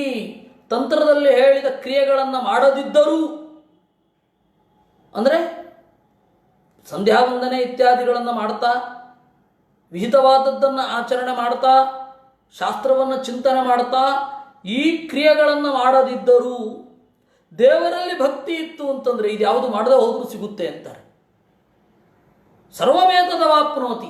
ತಂತ್ರದಲ್ಲಿ ಹೇಳಿದ ಕ್ರಿಯೆಗಳನ್ನು ಮಾಡದಿದ್ದರೂ, ಅಂದರೆ ಸಂಧ್ಯಾವಂದನೆ ಇತ್ಯಾದಿಗಳನ್ನು ಮಾಡ್ತಾ, ವಿಹಿತವಾದದ್ದನ್ನು ಆಚರಣೆ ಮಾಡ್ತಾ, ಶಾಸ್ತ್ರವನ್ನು ಚಿಂತನೆ ಮಾಡ್ತಾ, ಈ ಕ್ರಿಯೆಗಳನ್ನು ಮಾಡದಿದ್ದರೂ ದೇವರಲ್ಲಿ ಭಕ್ತಿ ಇತ್ತು ಅಂತಂದರೆ ಇದು ಯಾವುದು ಮಾಡದೆ ಹೋದರೂ ಸಿಗುತ್ತೆ ಅಂತಾರೆ. ಸರ್ವಮೇತದವಾಪ್ನೋತಿ.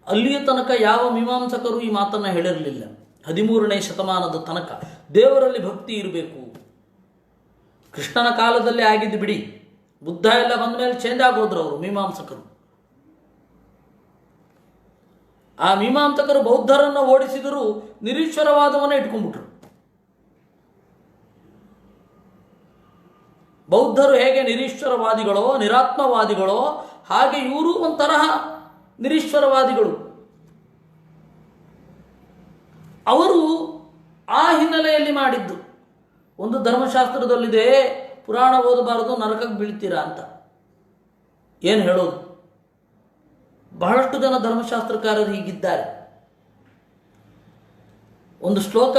ಅಲ್ಲಿಯ ತನಕ ಯಾವ ಮೀಮಾಂಸಕರು ಈ ಮಾತನ್ನು ಹೇಳಿರಲಿಲ್ಲ. 13ನೇ ಶತಮಾನದ ತನಕ ದೇವರಲ್ಲಿ ಭಕ್ತಿ ಇರಬೇಕು. ಕೃಷ್ಣನ ಕಾಲದಲ್ಲಿ ಆಗಿದ್ದು ಬಿಡಿ, ಬುದ್ಧ ಎಲ್ಲ ಬಂದ ಮೇಲೆ ಚೇಂಜ್ ಆಗೋದ್ರು ಅವರು ಮೀಮಾಂಸಕರು. ಆ ಮೀಮಾಂಸಕರು ಬೌದ್ಧರನ್ನು ಓಡಿಸಿದರೂ ನಿರೀಶ್ವರವಾದವನ್ನೇ ಇಟ್ಕೊಂಡ್ಬಿಟ್ರು. ಬೌದ್ಧರು ಹೇಗೆ ನಿರೀಶ್ವರವಾದಿಗಳೋ ನಿರಾತ್ಮವಾದಿಗಳೋ ಹಾಗೆ ಇವರು ಒಂತರಹ ನಿರೀಶ್ವರವಾದಿಗಳು. ಅವರು ಆ ಹಿನ್ನೆಲೆಯಲ್ಲಿ ಮಾಡಿದ್ದು. ಒಂದು ಧರ್ಮಶಾಸ್ತ್ರದಲ್ಲಿದೆ, ಪುರಾಣ ಓದಬಾರದು, ನರಕಕ್ಕೆ ಬೀಳ್ತೀರಾ ಅಂತ. ಏನು ಹೇಳೋದು? ಬಹಳಷ್ಟು ಜನ ಧರ್ಮಶಾಸ್ತ್ರಕಾರರು ಹೀಗಿದ್ದಾರೆ. ಒಂದು ಶ್ಲೋಕ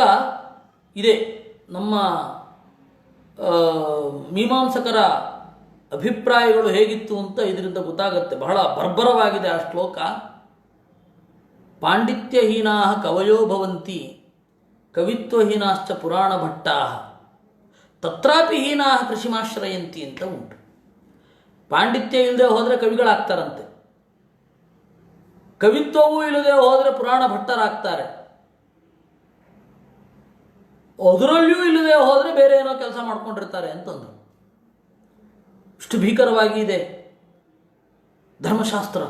ಇದೆ, ನಮ್ಮ ಮೀಮಾಂಸಕರ ಅಭಿಪ್ರಾಯಗಳು ಹೇಗಿತ್ತು ಅಂತ ಇದರಿಂದ ಗೊತ್ತಾಗುತ್ತೆ. ಬಹಳ ಬರ್ಬರವಾಗಿದೆ ಆ ಶ್ಲೋಕ. ಪಾಂಡಿತ್ಯಹೀನಾ ಕವಯೋ ಭವಂತಿ ಕವಿತ್ವಹೀನಾಶ್ಚ ಪುರಾಣ ಭಟ್ಟಾ ತತ್ರಾಪಿ ಹೀನಾ ಕೃಷಿಮಾಶ್ರಯಂತಿ ಅಂತ ಉಂಟು. ಪಾಂಡಿತ್ಯ ಇಲ್ಲದೆ ಹೋದರೆ ಕವಿಗಳಾಗ್ತಾರಂತೆ, ಕವಿತ್ವವೂ ಇಲ್ಲದೆ ಹೋದರೆ ಪುರಾಣ ಭಟ್ಟರಾಗ್ತಾರೆ, ಅದರಲ್ಲಿಯೂ ಇಲ್ಲದೆ ಹೋದರೆ ಬೇರೆ ಏನೋ ಕೆಲಸ ಮಾಡ್ಕೊಂಡಿರ್ತಾರೆ ಅಂತಂದರು. ಇಷ್ಟು ಭೀಕರವಾಗಿ ಇದೆ ಧರ್ಮಶಾಸ್ತ್ರ.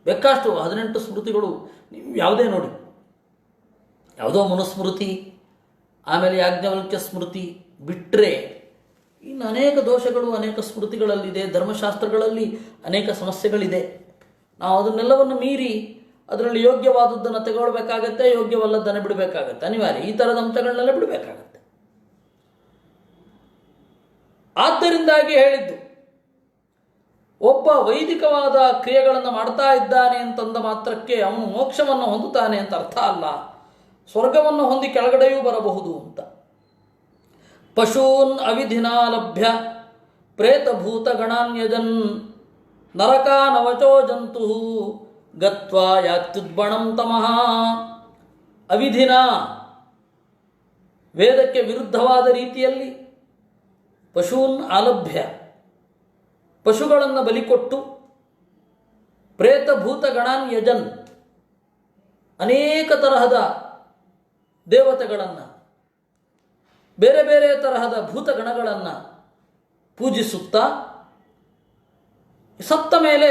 ಬೇಕಷ್ಟು 18 ಸ್ಮೃತಿಗಳು ನೀವು ಯಾವುದೇ ನೋಡಿ, ಯಾವುದೋ ಮನುಸ್ಮೃತಿ, ಆಮೇಲೆ ಯಾಜ್ಞವಲ್ಕ್ಯ ಸ್ಮೃತಿ ಬಿಟ್ಟರೆ ಇನ್ನು ಅನೇಕ ದೋಷಗಳು ಅನೇಕ ಸ್ಮೃತಿಗಳಲ್ಲಿದೆ. ಧರ್ಮಶಾಸ್ತ್ರಗಳಲ್ಲಿ ಅನೇಕ ಸಮಸ್ಯೆಗಳಿದೆ. ನಾವು ಅದನ್ನೆಲ್ಲವನ್ನು ಮೀರಿ ಅದರಲ್ಲಿ ಯೋಗ್ಯವಾದದ್ದನ್ನು ತಗೊಳ್ಬೇಕಾಗತ್ತೆ, ಯೋಗ್ಯವಲ್ಲದನ್ನು ಬಿಡಬೇಕಾಗತ್ತೆ. ಅನಿವಾರ್ಯ. ಈ ಥರದ ಅಂಶಗಳನ್ನೆಲ್ಲ ಬಿಡಬೇಕಾಗತ್ತೆ. ಆದ್ದರಿಂದಾಗಿ ಹೇಳಿದ್ದು, ಒಬ್ಬ ವೈದಿಕವಾದ ಕ್ರಿಯೆಗಳನ್ನು ಮಾಡ್ತಾ ಇದ್ದಾನೆ ಅಂತಂದ ಮಾತ್ರಕ್ಕೆ ಅವನು ಮೋಕ್ಷವನ್ನು ಹೊಂದುತ್ತಾನೆ ಅಂತ ಅರ್ಥ ಅಲ್ಲ, ಸ್ವರ್ಗವನ್ನು ಹೊಂದಿ ಕೆಳಗಡೆಯೂ ಬರಬಹುದು ಅಂತ. ಪಶೂನ್ ಅವಿಧಿನಾ ಲಭ್ಯ ಪ್ರೇತಭೂತ ಗಣಾನ್ಯಜನ್ ನರಕಾನವಚೋ ಜಂತು ಗತ್ವಾ ಯಾತ್ಯುದ್ಬಣಂ ತಮಃ. ಅವಿಧಿನ, ವೇದಕ್ಕೆ ವಿರುದ್ಧವಾದ ರೀತಿಯಲ್ಲಿ ಪಶೂನ್ ಆಲಭ್ಯ, ಪಶುಗಳನ್ನು ಬಲಿಕೊಟ್ಟು ಪ್ರೇತಭೂತ ಗಣಾನ್ ಯಜನ್, ಅನೇಕ ತರಹದ ದೇವತೆಗಳನ್ನು, ಬೇರೆ ಬೇರೆ ತರಹದ ಭೂತಗಣಗಳನ್ನು ಪೂಜಿಸುತ್ತಾ ಸತ್ತ ಮೇಲೆ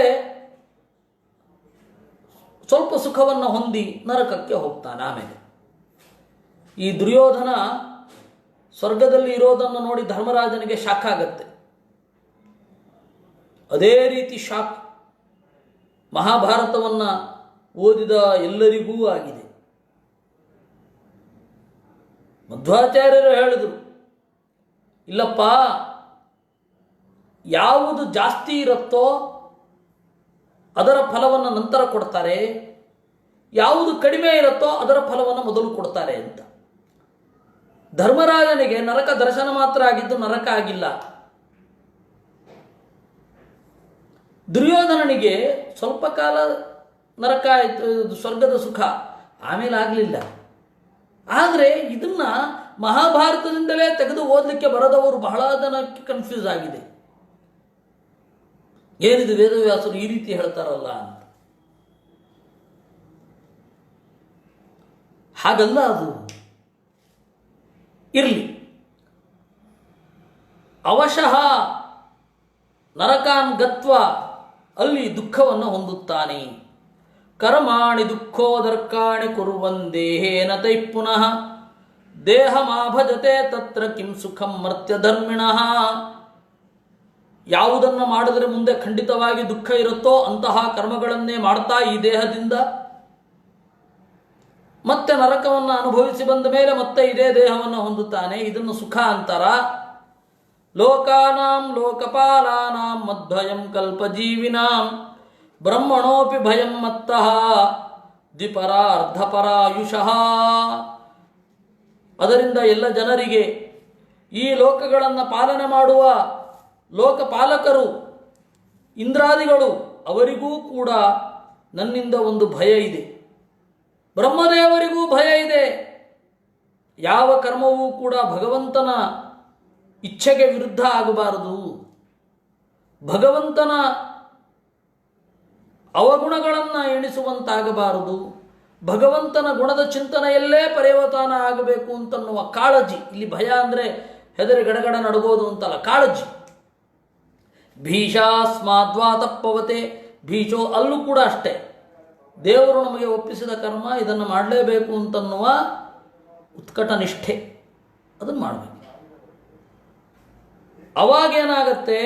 ಸ್ವಲ್ಪ ಸುಖವನ್ನು ಹೊಂದಿ ನರಕಕ್ಕೆ ಹೋಗ್ತಾನೆ. ಆಮೇಲೆ ಈ ದುರ್ಯೋಧನ ಸ್ವರ್ಗದಲ್ಲಿ ಇರೋದನ್ನು ನೋಡಿ ಧರ್ಮರಾಜನಿಗೆ ಶಾಕ್ ಆಗತ್ತೆ. ಅದೇ ರೀತಿ ಶಾಕ್ ಮಹಾಭಾರತವನ್ನು ಓದಿದ ಎಲ್ಲರಿಗೂ ಆಗಿದೆ. ಮಧ್ವಾಚಾರ್ಯರು ಹೇಳಿದರು, ಇಲ್ಲಪ್ಪ, ಯಾವುದು ಜಾಸ್ತಿ ಇರುತ್ತೋ ಅದರ ಫಲವನ್ನು ನಂತರ ಕೊಡ್ತಾರೆ, ಯಾವುದು ಕಡಿಮೆ ಇರುತ್ತೋ ಅದರ ಫಲವನ್ನು ಮೊದಲು ಕೊಡ್ತಾರೆ ಅಂತ. ಧರ್ಮರಾಜನಿಗೆ ನರಕ ದರ್ಶನ ಮಾತ್ರ ಆಗಿದ್ದು ನರಕ ಆಗಿಲ್ಲ. ದುರ್ಯೋಧನನಿಗೆ ಸ್ವಲ್ಪ ಕಾಲ ನರಕ ಆಯಿತು, ಸ್ವರ್ಗದ ಸುಖ, ಆಮೇಲೆ ಆಗಲಿಲ್ಲ. ಆದರೆ ಇದನ್ನ ಮಹಾಭಾರತದಿಂದಲೇ ತೆಗೆದು ಓದಲಿಕ್ಕೆ ಬರದವರು ಬಹಳ ಜನಕ್ಕೆ ಕನ್ಫ್ಯೂಸ್ ಆಗಿದೆ. ಏನಿದು ವೇದವ್ಯಾಸರು ಈ ರೀತಿ ಹೇಳ್ತಾರಲ್ಲ ಅಂತ. ಹಾಗಲ್ಲ ಅದು. ಇರಲಿ, ಅವಶಃ ನರಕಾನ್ ಗತ್ವ ಅಲ್ಲಿ ದುಃಖವನ್ನು ಹೊಂದುತ್ತಾನೆ. ಕರ್ಮಾಣಿ ದುಃಖೋದರ್ಕಾಣಿ ಕುರುವಂದೇಹೇನ ತೈ ಪುನಃ ದೇಹಮಾಭಜತೆ ತತ್ರ ಕಿಂ ಸುಖಂ ಮರ್ತ್ಯಧರ್ಮಿಣಃ. ಯಾವುದನ್ನು ಮಾಡಿದರೆ ಮುಂದೆ ಖಂಡಿತವಾಗಿ ದುಃಖ ಇರುತ್ತೋ ಅಂತಹ ಕರ್ಮಗಳನ್ನೇ ಮಾಡ್ತಾ ಈ ದೇಹದಿಂದ ಮತ್ತೆ ನರಕವನ್ನು ಅನುಭವಿಸಿ ಬಂದ ಮೇಲೆ ಮತ್ತೆ ಇದೇ ದೇಹವನ್ನು ಹೊಂದುತ್ತಾನೆ. ಇದನ್ನು ಸುಖ ಅಂತಾರ. ಲೋಕಾನಾಂ ಲೋಕಪಾಲಾನಾಂ ಮದ್ಭಯಂ ಕಲ್ಪಜೀವಿನಾಂ ಬ್ರಹ್ಮಣೋಪಿ ಭಯಂ ಮತ್ತಃ ದ್ವಿಪರಾರ್ಧಪರಾಯುಷಃ. ಅದರಿಂದ ಎಲ್ಲ ಜನರಿಗೆ, ಈ ಲೋಕಗಳನ್ನು ಪಾಲನೆ ಮಾಡುವ ಲೋಕಪಾಲಕರು ಇಂದ್ರಾದಿಗಳು, ಅವರಿಗೂ ಕೂಡ ನನ್ನಿಂದ ಒಂದು ಭಯ ಇದೆ. ಬ್ರಹ್ಮದೇವರಿಗೂ ಭಯ ಇದೆ. ಯಾವ ಕರ್ಮವೂ ಕೂಡ ಭಗವಂತನ ಇಚ್ಛೆಗೆ ವಿರುದ್ಧ ಆಗಬಾರದು. ಭಗವಂತನ ಅವಗುಣಗಳನ್ನು ಎಣಿಸುವಂತಾಗಬಾರದು. ಭಗವಂತನ ಗುಣದ ಚಿಂತನೆಯಲ್ಲೇ ಪರ್ಯವತಾನ ಆಗಬೇಕು ಅಂತನ್ನುವ ಕಾಳಜಿ. ಇಲ್ಲಿ ಭಯ ಅಂದರೆ ಹೆದರಿ ಗಡಗಡ ನಡಗೋದು ಅಂತಲ್ಲ, ಕಾಳಜಿ. ಭೀಷಾಸ್ಮಾದ್ವಾ ತಪ್ಪವತೆ ಭೀಷೋ, ಅಲ್ಲೂ ಕೂಡ ಅಷ್ಟೇ. ದೇವರು ನಮಗೆ ಒಪ್ಪಿಸಿದ ಕರ್ಮ, ಇದನ್ನು ಮಾಡಲೇಬೇಕು ಅಂತನ್ನುವ ಉತ್ಕಟ ನಿಷ್ಠೆ, ಅದನ್ನು ಮಾಡಬೇಕು. ಅವಾಗೇನಾಗತ್ತೆ,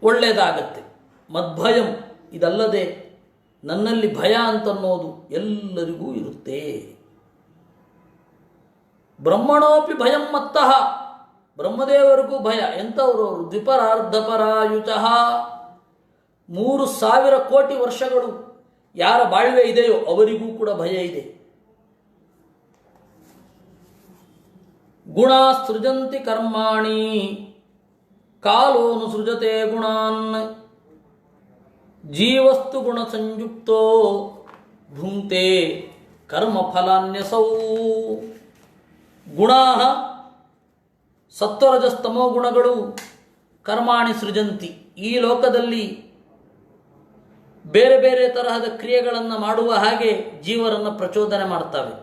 ಒಳ್ಳೆಯದಾಗತ್ತೆ. ಮದ್ಭಯಂ, ಇದಲ್ಲದೆ ನನ್ನಲ್ಲಿ ಭಯ ಅಂತನ್ನೋದು ಎಲ್ಲರಿಗೂ ಇರುತ್ತೆ. ಬ್ರಹ್ಮಣೋಪಿ ಭಯಂ ಮತ್ತಃ, ಬ್ರಹ್ಮದೇವರಿಗೂ ಭಯ. ಎಂಥವರು? ದ್ವಿಪರಾರ್ಧಪರಾಯುಚಃ, 3,000 ಕೋಟಿ ವರ್ಷಗಳು ಯಾರ ಬಾಳ್ವೆ ಇದೆಯೋ ಅವರಿಗೂ ಕೂಡ ಭಯ ಇದೆ. ಗುಣ ಸೃಜಂತಿ ಕರ್ಮಾಣಿ ಕಾಲೋನು ಸೃಜತೆ ಗುಣಾನ್ ಜೀವಸ್ತು ಗುಣ ಸಂಯುಕ್ತೋ ಭುಂಕ್ತೆ ಕರ್ಮಫಲಾನ್ಯಸೌ. ಗುಣಾ ಸತ್ವರಜಸ್ತಮೋ ಗುಣಗಳು ಕರ್ಮಾಣಿ ಸೃಜಂತಿ, ಈ ಲೋಕದಲ್ಲಿ ಬೇರೆ ಬೇರೆ ತರಹದ ಕ್ರಿಯೆಗಳನ್ನು ಮಾಡುವ ಹಾಗೆ ಜೀವರನ್ನು ಪ್ರಚೋದನೆ ಮಾಡ್ತವೆ.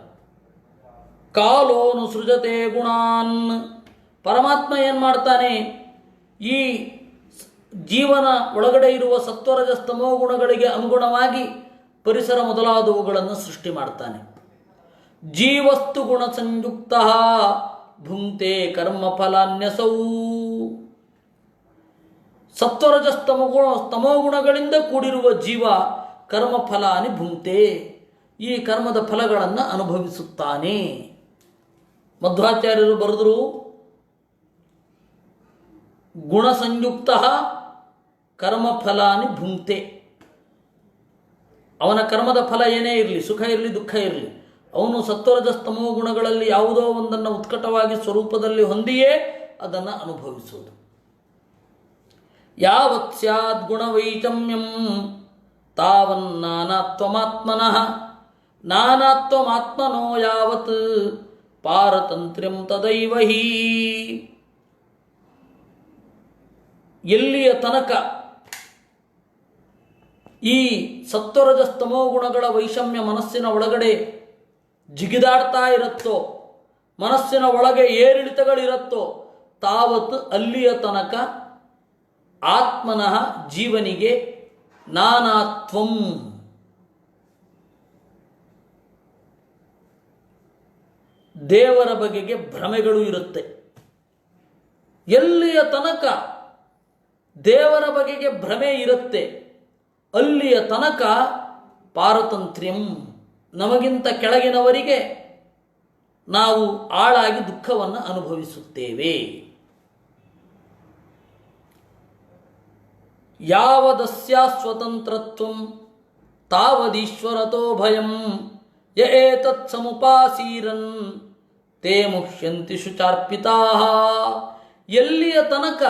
ಕಾಲೋನು ಸೃಜತೆ ಗುಣಾನ್, ಪರಮಾತ್ಮ ಏನು ಮಾಡ್ತಾನೆ, ಈ ಜೀವನ ಒಳಗಡೆ ಇರುವ ಸತ್ವರಜಸ್ತಮೋ ಗುಣಗಳಿಗೆ ಅನುಗುಣವಾಗಿ ಪರಿಸರ ಮೊದಲಾದವುಗಳನ್ನು ಸೃಷ್ಟಿ ಮಾಡ್ತಾನೆ. ಜೀವಸ್ತು ಗುಣ ಸಂಯುಕ್ತ ಭುಂಕ್ತೆ ಕರ್ಮಫಲಾನ್ಯಸೌ. ಸತ್ವರಜಸ್ತಮೋ ಗುಣಗಳಿಂದ ಕೂಡಿರುವ ಜೀವ ಕರ್ಮಫಲಾನಿ ಭುಂಕ್ತೆ, ಈ ಕರ್ಮದ ಫಲಗಳನ್ನು ಅನುಭವಿಸುತ್ತಾನೆ. ಮಧ್ವಾಚಾರ್ಯರು ಬರೆದರು, ಗುಣಸಂಯುಕ್ತ ಕರ್ಮಫಲಾನಿ ಭುಂಕ್ತೆ. ಅವನ ಕರ್ಮದ ಫಲ ಏನೇ ಇರಲಿ, ಸುಖ ಇರಲಿ ದುಃಖ ಇರಲಿ, ಅವನು ಸತ್ವರಜಸ್ತಮೋ ಗುಣಗಳಲ್ಲಿ ಯಾವುದೋ ಒಂದನ್ನು ಉತ್ಕಟವಾಗಿ ಸ್ವರೂಪದಲ್ಲಿ ಹೊಂದಿಯೇ ಅದನ್ನು ಅನುಭವಿಸುವುದು. ಯಾವತ್ ಸ್ಯಾದ್ ಗುಣವೈಷಮ್ಯಂ ತಾವನ್ನಾನಾತ್ವಮಾತ್ಮನಃ ನಾನಾತ್ವಮಾತ್ಮನೋ ಯಾವತ್ ಪಾರತಂತ್ರ್ಯಂ ತದೈವ ಹಿ. ಎಲ್ಲಿಯ ತನಕ ಈ ಸತ್ವರಜಸ್ತಮೋ ಗುಣಗಳ ವೈಷಮ್ಯ ಮನಸ್ಸಿನ ಒಳಗಡೆ ಜಿಗಿದಾಡ್ತಾ ಇರುತ್ತೋ, ಮನಸ್ಸಿನ ಒಳಗೆ ಏರಿಳಿತಗಳಿರುತ್ತೋ, ತಾವತ್ ಅಲ್ಲಿಯ ತನಕ ಆತ್ಮನಃ ಜೀವನಿಗೆ ನಾನಾತ್ವಂ, ದೇವರ ಬಗೆಗೆ ಭ್ರಮೆಗಳು ಇರುತ್ತೆ. ಎಲ್ಲಿಯ ತನಕ ದೇವರ ಬಗೆಗೆ ಭ್ರಮೆ ಇರುತ್ತೆ ಅಲ್ಲಿಯ ತನಕ ಪಾರತಂತ್ರ್ಯಂ, ನಮಗಿಂತ ಕೆಳಗಿನವರಿಗೆ ನಾವು ಆಳಾಗಿ ದುಃಖವನ್ನು ಅನುಭವಿಸುತ್ತೇವೆ. ಯಾವದಸ್ಯ ಸ್ವತಂತ್ರತ್ವಂ ತಾವದೀಶ್ವರತೋ ಭಯಂ ಯ ಏತತ್ ಸಮುಪಾಸೀರನ್ ತೇ ಮುಹ್ಯಂತಿ ಶುಚಾರ್ಪಿತಾಃ. ಎಲ್ಲಿಯ ತನಕ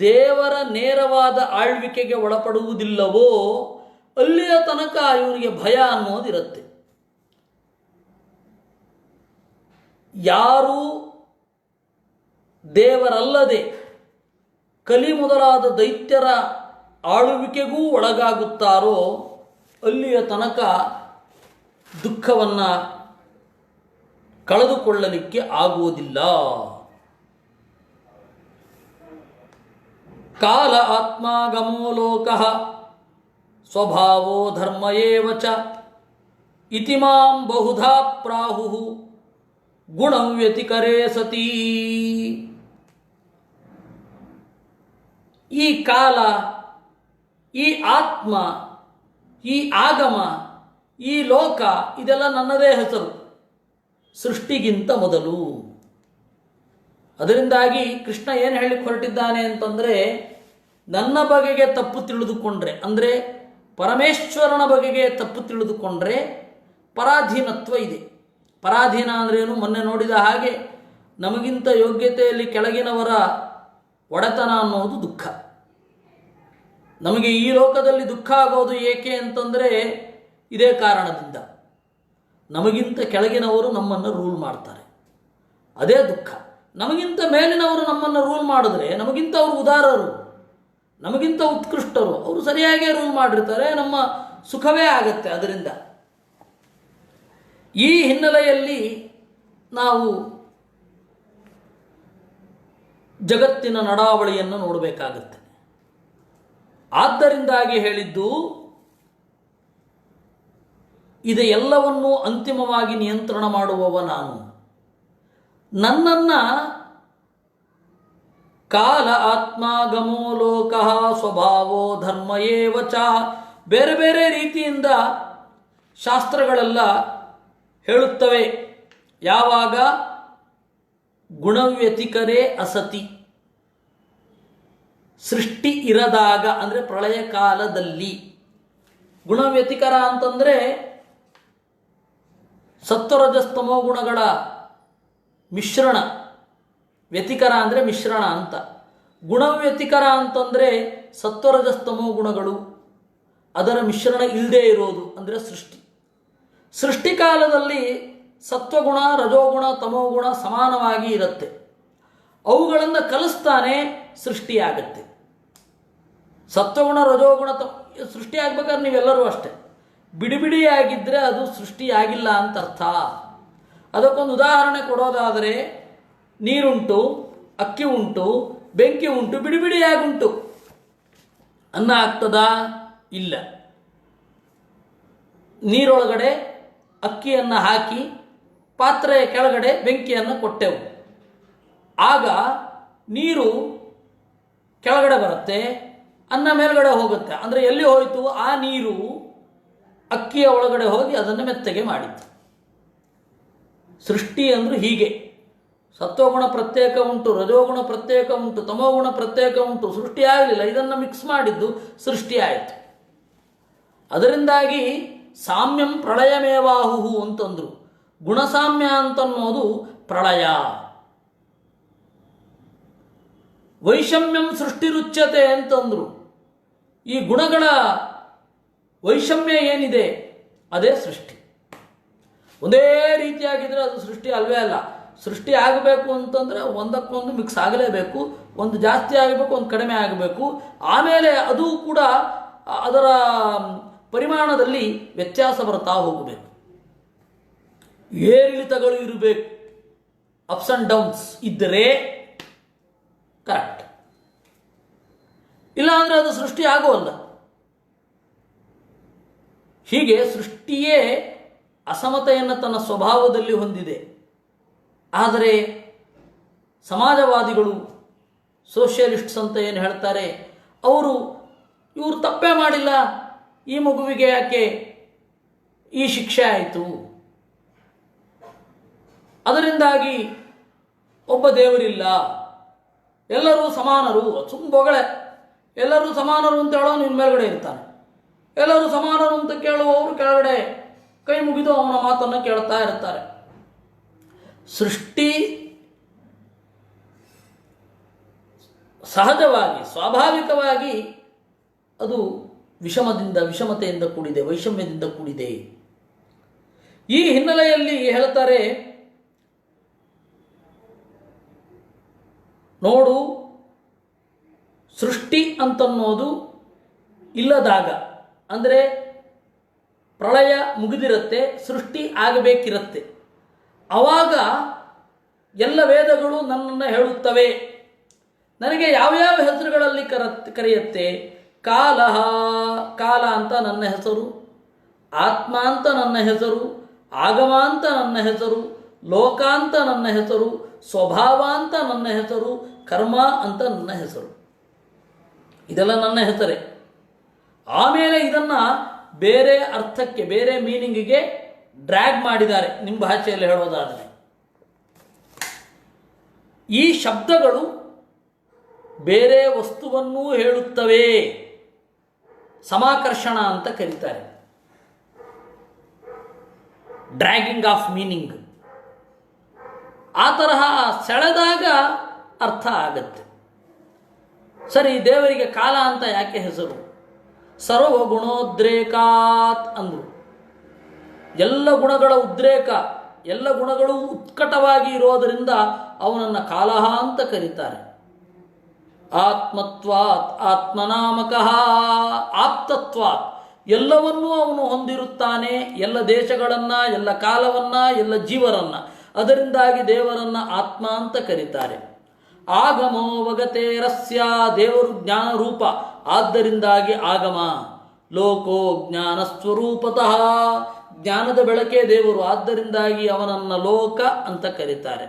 ದೇವರ ನೇರವಾದ ಆಳ್ವಿಕೆಗೆ ಒಳಪಡುವುದಿಲ್ಲವೋ ಅಲ್ಲಿಯ ತನಕ ಇವನಿಗೆ ಭಯ ಅನ್ನೋದಿರುತ್ತೆ. ಯಾರು ದೇವರಲ್ಲದೆ ಕಲಿ ಮೊದಲಾದ ದೈತ್ಯರ ಆಳುವಿಕೆಗೂ ಒಳಗಾಗುತ್ತಾರೋ ಅಲ್ಲಿಯ ತನಕ ದುಃಖವನ್ನು ಕಳೆದುಕೊಳ್ಳಲಿಕ್ಕೆ ಆಗುವುದಿಲ್ಲ. ಕಾಲ ಆತ್ಮಾಗಮೋ ಲೋಕಃ ಸ್ವಭಾವೋ ಧರ್ಮ ಏವ ಚ ಇತಿ ಮಾಂ ಬಹುಧಾ ಪ್ರಾಹುಃ ಗುಣಂ ವ್ಯತಿಕರೇ ಸತಿ. ಈ ಕಾಲ, ಈ ಆತ್ಮ, ಈ ಆಗಮ, ಈ ಲೋಕ ಇದೆಲ್ಲ ನನ್ನದೇ ಹೆಸರು, ಸೃಷ್ಟಿಗಿಂತ ಮೊದಲು. ಅದರಿಂದಾಗಿ ಕೃಷ್ಣ ಏನು ಹೇಳಲಿಕ್ಕೆ ಹೊರಟಿದ್ದಾನೆ ಅಂತಂದರೆ, ನನ್ನ ಬಗೆಗೆ ತಪ್ಪು ತಿಳಿದುಕೊಂಡ್ರೆ, ಅಂದರೆ ಪರಮೇಶ್ವರನ ಬಗೆಗೆ ತಪ್ಪು ತಿಳಿದುಕೊಂಡ್ರೆ ಪರಾಧೀನತ್ವ ಇದೆ. ಪರಾಧೀನ ಅಂದ್ರೇನು? ಮೊನ್ನೆ ನೋಡಿದ ಹಾಗೆ ನಮಗಿಂತ ಯೋಗ್ಯತೆಯಲ್ಲಿ ಕೆಳಗಿನವರ ಒಡೆತನ ಅನ್ನೋದು ದುಃಖ. ನಮಗೆ ಈ ಲೋಕದಲ್ಲಿ ದುಃಖ ಆಗೋದು ಏಕೆ ಅಂತಂದರೆ ಇದೇ ಕಾರಣದಿಂದ. ನಮಗಿಂತ ಕೆಳಗಿನವರು ನಮ್ಮನ್ನು ರೂಲ್ ಮಾಡ್ತಾರೆ, ಅದೇ ದುಃಖ. ನಮಗಿಂತ ಮೇಲಿನವರು ನಮ್ಮನ್ನು ರೂಲ್ ಮಾಡಿದ್ರೆ ನಮಗಿಂತ ಅವರು ಉದಾರರು, ನಮಗಿಂತ ಉತ್ಕೃಷ್ಟರು, ಅವರು ಸರಿಯಾಗೇ ರೂಲ್ ಮಾಡಿರ್ತಾರೆ, ನಮ್ಮ ಸುಖವೇ ಆಗತ್ತೆ. ಅದರಿಂದ ಈ ಹಿನ್ನೆಲೆಯಲ್ಲಿ ನಾವು ಜಗತ್ತಿನ ನಡಾವಳಿಯನ್ನು ನೋಡಬೇಕಾಗತ್ತೆ. ಆದ್ದರಿಂದಾಗಿ ಹೇಳಿದ್ದು, ಇದು ಎಲ್ಲವನ್ನೂ ಅಂತಿಮವಾಗಿ ನಿಯಂತ್ರಣ ಮಾಡುವವ ನಾನು. ನನ್ನನ್ನು ಕಾಲ ಆತ್ಮಾಗಮೋ ಲೋಕಃ ಸ್ವಭಾವೋ ಧರ್ಮ ಏವ ಚ ಬೇರೆ ಬೇರೆ ರೀತಿಯಿಂದ ಶಾಸ್ತ್ರಗಳೆಲ್ಲ ಹೇಳುತ್ತವೆ. ಯಾವಾಗ? ಗುಣವ್ಯತಿಕರೇ ಅಸತಿ, ಸೃಷ್ಟಿ ಇರದಾಗ, ಅಂದರೆ ಪ್ರಳಯ ಕಾಲದಲ್ಲಿ. ಗುಣವ್ಯತಿಕರ ಅಂತಂದರೆ ಸತ್ವರಜಸ್ತಮೋ ಗುಣಗಳ ಮಿಶ್ರಣ. ವ್ಯತಿಕರ ಅಂದರೆ ಮಿಶ್ರಣ ಅಂತ. ಗುಣವ್ಯತಿಕರ ಅಂತಂದರೆ ಸತ್ವರಜಸ್ತಮೋ ಗುಣಗಳು ಅದರ ಮಿಶ್ರಣ ಇಲ್ಲದೆ ಇರೋದು, ಅಂದರೆ ಸೃಷ್ಟಿ. ಸೃಷ್ಟಿಕಾಲದಲ್ಲಿ ಸತ್ವಗುಣ, ರಜೋಗುಣ, ತಮೋಗುಣ ಸಮಾನವಾಗಿ ಇರುತ್ತೆ. ಅವುಗಳನ್ನು ಕಲಿಸ್ತಾನೆ ಸೃಷ್ಟಿಯಾಗತ್ತೆ. ಸತ್ವಗುಣ, ರಜೋಗುಣ ಸೃಷ್ಟಿಯಾಗಬೇಕಾದ್ರೆ ನೀವೆಲ್ಲರೂ ಅಷ್ಟೆ, ಬಿಡಿಬಿಡಿಯಾಗಿದ್ದರೆ ಅದು ಸೃಷ್ಟಿಯಾಗಿಲ್ಲ ಅಂತ ಅರ್ಥ. ಅದಕ್ಕೊಂದು ಉದಾಹರಣೆ ಕೊಡೋದಾದರೆ, ನೀರುಂಟು, ಅಕ್ಕಿ ಉಂಟು, ಬೆಂಕಿ ಉಂಟು, ಬಿಡಿಬಿಡಿಯಾಗುಂಟು. ಅನ್ನ ಆಗ್ತದಾ? ಇಲ್ಲ. ನೀರೊಳಗಡೆ ಅಕ್ಕಿಯನ್ನು ಹಾಕಿ ಪಾತ್ರೆಯ ಕೆಳಗಡೆ ಬೆಂಕಿಯನ್ನು ಕೊಟ್ಟೆವು. ಆಗ ನೀರು ಕೆಳಗಡೆ ಬರುತ್ತೆ, ಅನ್ನ ಮೇಲ್ಗಡೆ ಹೋಗುತ್ತೆ. ಅಂದರೆ ಎಲ್ಲಿ ಹೋಯಿತು? ಆ ನೀರು ಅಕ್ಕಿಯ ಒಳಗಡೆ ಹೋಗಿ ಅದನ್ನು ಮೆತ್ತಗೆ ಮಾಡಿತ್ತು. ಸೃಷ್ಟಿ ಅಂದರೆ ಹೀಗೆ. ಸತ್ವಗುಣ ಪ್ರತ್ಯೇಕ ಉಂಟು, ರಜೋಗುಣ ಪ್ರತ್ಯೇಕ ಉಂಟು, ತಮೋಗುಣ ಪ್ರತ್ಯೇಕ ಉಂಟು. ಸೃಷ್ಟಿಯಾಗಲಿಲ್ಲ, ಇದನ್ನು ಮಿಕ್ಸ್ ಮಾಡಿದ್ದು ಸೃಷ್ಟಿಯಾಯಿತು. ಅದರಿಂದಾಗಿ ಸಾಮ್ಯಂ ಪ್ರಳಯಮೇವಾಹುಹು ಅಂತಂದರು. ಗುಣಸಾಮ್ಯ ಅಂತನ್ನೋದು ಪ್ರಳಯ. ವೈಷಮ್ಯಂ ಸೃಷ್ಟಿರುಚ್ಯತೆ ಅಂತಂದರು. ಈ ಗುಣಗಳ ವೈಷಮ್ಯ ಏನಿದೆ ಅದೇ ಸೃಷ್ಟಿ. ಒಂದೇ ರೀತಿಯಾಗಿದ್ದರೆ ಅದು ಸೃಷ್ಟಿ ಅಲ್ವೇ ಅಲ್ಲ. ಸೃಷ್ಟಿ ಆಗಬೇಕು ಅಂತಂದರೆ ಒಂದಕ್ಕೊಂದು ಮಿಕ್ಸ್ ಆಗಲೇಬೇಕು, ಒಂದು ಜಾಸ್ತಿ ಆಗಬೇಕು, ಒಂದು ಕಡಿಮೆ ಆಗಬೇಕು. ಆಮೇಲೆ ಅದು ಕೂಡ ಅದರ ಪರಿಮಾಣದಲ್ಲಿ ವ್ಯತ್ಯಾಸ ಬರ್ತಾ ಹೋಗಬೇಕು. ಏರಿಳಿತಗಳು ಇರಬೇಕು. ಅಪ್ಸ್ ಆ್ಯಂಡ್ ಡೌನ್ಸ್ ಇದ್ದರೆ ಕರೆಕ್ಟ್, ಇಲ್ಲ ಅಂದರೆ ಅದು ಸೃಷ್ಟಿ ಆಗೋಲ್ಲ. ಹೀಗೆ ಸೃಷ್ಟಿಯೇ ಅಸಮತೆಯನ್ನು ತನ್ನ ಸ್ವಭಾವದಲ್ಲಿ ಹೊಂದಿದೆ. ಆದರೆ ಸಮಾಜವಾದಿಗಳು, ಸೋಷಿಯಲಿಸ್ಟ್ಸ್ ಅಂತ ಏನು ಹೇಳ್ತಾರೆ, ಇವರು ತಪ್ಪೇ ಮಾಡಿಲ್ಲ, ಈ ಮಗುವಿಗೆ ಯಾಕೆ ಈ ಶಿಕ್ಷೆ ಆಯಿತು, ಅದರಿಂದಾಗಿ ಒಬ್ಬ ದೇವರಿಲ್ಲ, ಎಲ್ಲರೂ ಸಮಾನರು, ಬೊಗಳೆ, ಎಲ್ಲರೂ ಸಮಾನರು ಅಂತ ಹೇಳೋನು ನಿನ್ನ ಮೇಲ್ಗಡೆ ಇರ್ತಾನೆ, ಎಲ್ಲರೂ ಸಮಾನರು ಅಂತ ಕೇಳುವವರು ಕೆಳಗಡೆ ಕೈ ಮುಗಿದು ಅವನ ಮಾತನ್ನು ಕೇಳ್ತಾ ಇರ್ತಾರೆ. ಸೃಷ್ಟಿ ಸಹಜವಾಗಿ, ಸ್ವಾಭಾವಿಕವಾಗಿ ಅದು ವಿಷಮತೆಯಿಂದ ಕೂಡಿದೆ, ವೈಷಮ್ಯದಿಂದ ಕೂಡಿದೆ. ಈ ಹಿನ್ನೆಲೆಯಲ್ಲಿ ಹೇಳ್ತಾರೆ, ನೋಡು, ಸೃಷ್ಟಿ ಅಂತನ್ನೋದು ಇಲ್ಲದಾಗ, ಅಂದರೆ ಪ್ರಳಯ ಮುಗಿದಿರುತ್ತೆ, ಸೃಷ್ಟಿ ಆಗಬೇಕಿರುತ್ತೆ. ಆವಾಗ ಎಲ್ಲ ವೇದಗಳು ನನ್ನನ್ನು ಹೇಳುತ್ತವೆ. ನನಗೆ ಯಾವ್ಯಾವ ಹೆಸರುಗಳಲ್ಲಿ ಕರೆಯುತ್ತೆ? ಕಾಲ ಅಂತ ನನ್ನ ಹೆಸರು, ಆತ್ಮ ಅಂತ ನನ್ನ ಹೆಸರು, ಆಗಮ ಅಂತ ನನ್ನ ಹೆಸರು, ಲೋಕ ಅಂತ ನನ್ನ ಹೆಸರು, ಸ್ವಭಾವ ಅಂತ ನನ್ನ ಹೆಸರು, ಕರ್ಮ ಅಂತ ನನ್ನ ಹೆಸರು. ಇದೆಲ್ಲ ನನ್ನ ಹೆಸರೇ. ಆಮೇಲೆ ಇದನ್ನು ಬೇರೆ ಅರ್ಥಕ್ಕೆ, ಬೇರೆ ಮೀನಿಂಗಿಗೆ ಡ್ರ್ಯಾಗ್ ಮಾಡಿದ್ದಾರೆ. ನಿಮ್ಮ ಭಾಷೆಯಲ್ಲಿ ಹೇಳೋದಾದರೆ ಈ ಶಬ್ದಗಳು ಬೇರೆ ವಸ್ತುವನ್ನೂ ಹೇಳುತ್ತವೆ. ಸಮಾಕರ್ಷಣ ಅಂತ ಕರೀತಾರೆ, ಡ್ರ್ಯಾಗಿಂಗ್ ಆಫ್ ಮೀನಿಂಗ್. ಆ ತರಹ ಸೆಳೆದಾಗ ಅರ್ಥ ಆಗತ್ತೆ. ಸರಿ, ದೇವರಿಗೆ ಕಾಲ ಅಂತ ಯಾಕೆ ಹೆಸರು? ಸರ್ವಗುಣೋದ್ರೇಕಾತ್ ಅಂದರು. ಎಲ್ಲ ಗುಣಗಳ ಉದ್ರೇಕ, ಎಲ್ಲ ಗುಣಗಳು ಉತ್ಕಟವಾಗಿ ಇರೋದರಿಂದ ಅವನನ್ನು ಕಾಲಹ ಅಂತ ಕರೀತಾರೆ. ಆತ್ಮತ್ವಾತ್ ಆತ್ಮನಾಮಕಃ, ಆಪ್ತತ್ವಾತ್ ಎಲ್ಲವನ್ನೂ ಅವನು ಹೊಂದಿರುತ್ತಾನೆ, ಎಲ್ಲ ದೇಶಗಳನ್ನು, ಎಲ್ಲ ಕಾಲವನ್ನು, ಎಲ್ಲ ಜೀವರನ್ನು. ಅದರಿಂದಾಗಿ ದೇವರನ್ನು ಆತ್ಮ ಅಂತ ಕರೀತಾರೆ. ಆಗಮೋವಗತೇರಸ್ಯ, ದೇವರು ಜ್ಞಾನ ರೂಪ, ಆದ್ದರಿಂದಾಗಿ ಆಗಮ. ಲೋಕೋ ಜ್ಞಾನ ಸ್ವರೂಪತಃ, ಜ್ಞಾನದ ಬೆಳಕೆ ದೇವರು, ಆದ್ದರಿಂದಾಗಿ ಅವನನ್ನು ಲೋಕ ಅಂತ ಕರೀತಾರೆ.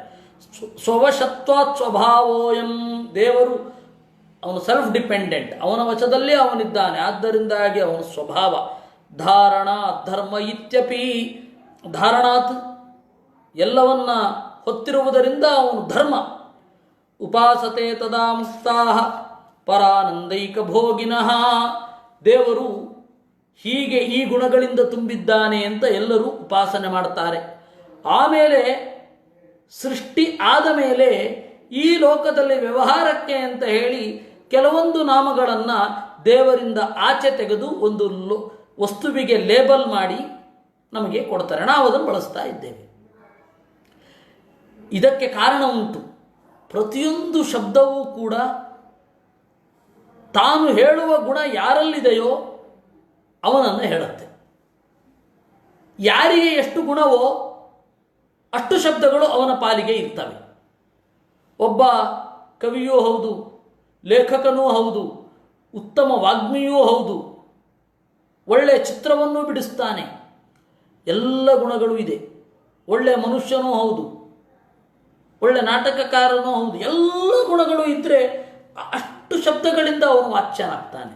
ಸ್ವವಶತ್ವಾತ್ ಸ್ವಭಾವೋಯಂ, ದೇವರು ಅವನು ಸೆಲ್ಫ್ ಡಿಪೆಂಡೆಂಟ್, ಅವನ ವಶದಲ್ಲಿ ಅವನಿದ್ದಾನೆ, ಆದ್ದರಿಂದಾಗಿ ಅವನ ಸ್ವಭಾವ. ಧಾರಣ ಧರ್ಮ ಇತ್ಯಪಿ, ಧಾರಣಾತ್ ಎಲ್ಲವನ್ನ ಹೊತ್ತಿರುವುದರಿಂದ ಅವನು ಧರ್ಮ. ಉಪಾಸತೆ ತದಾ ಮುಕ್ತಾಃ ಪರಾನಂದೈಕ ಭೋಗಿನಃ, ದೇವರು ಹೀಗೆ ಈ ಗುಣಗಳಿಂದ ತುಂಬಿದ್ದಾನೆ ಅಂತ ಎಲ್ಲರೂ ಉಪಾಸನೆ ಮಾಡ್ತಾರೆ. ಆಮೇಲೆ ಸೃಷ್ಟಿ ಆದ ಮೇಲೆ ಈ ಲೋಕದಲ್ಲಿ ವ್ಯವಹಾರಕ್ಕೆ ಅಂತ ಹೇಳಿ ಕೆಲವೊಂದು ನಾಮಗಳನ್ನು ದೇವರಿಂದ ಆಚೆ ತೆಗೆದು ಒಂದು ವಸ್ತುವಿಗೆ ಲೇಬಲ್ ಮಾಡಿ ನಮಗೆ ಕೊಡ್ತಾರೆ, ನಾವು ಅದನ್ನು ಬಳಸ್ತಾ ಇದ್ದೇವೆ. ಇದಕ್ಕೆ ಕಾರಣ ಉಂಟು. ಪ್ರತಿಯೊಂದು ಶಬ್ದವೂ ಕೂಡ ತಾನು ಹೇಳುವ ಗುಣ ಯಾರಲ್ಲಿದೆಯೋ ಅವನನ್ನು ಹೇಳುತ್ತೆ. ಯಾರಿಗೆ ಎಷ್ಟು ಗುಣವೋ ಅಷ್ಟು ಶಬ್ದಗಳು ಅವನ ಪಾಲಿಗೆ ಇರ್ತವೆ. ಒಬ್ಬ ಕವಿಯೂ ಹೌದು, ಲೇಖಕನೂ ಹೌದು, ಉತ್ತಮ ವಾಗ್ಮಿಯೂ ಹೌದು, ಒಳ್ಳೆಯ ಚಿತ್ರವನ್ನು ಬಿಡಿಸ್ತಾನೆ, ಎಲ್ಲ ಗುಣಗಳು ಇದೆ. ಒಳ್ಳೆ ಮನುಷ್ಯನೂ ಹೌದು, ಒಳ್ಳೆ ನಾಟಕಕಾರನೂ ಹೌದು, ಎಲ್ಲ ಗುಣಗಳು ಇದ್ದರೆ ಅಷ್ಟು ಶಬ್ದಗಳಿಂದ ಅವನು ವಾಚ್ಯನಾಗ್ತಾನೆ.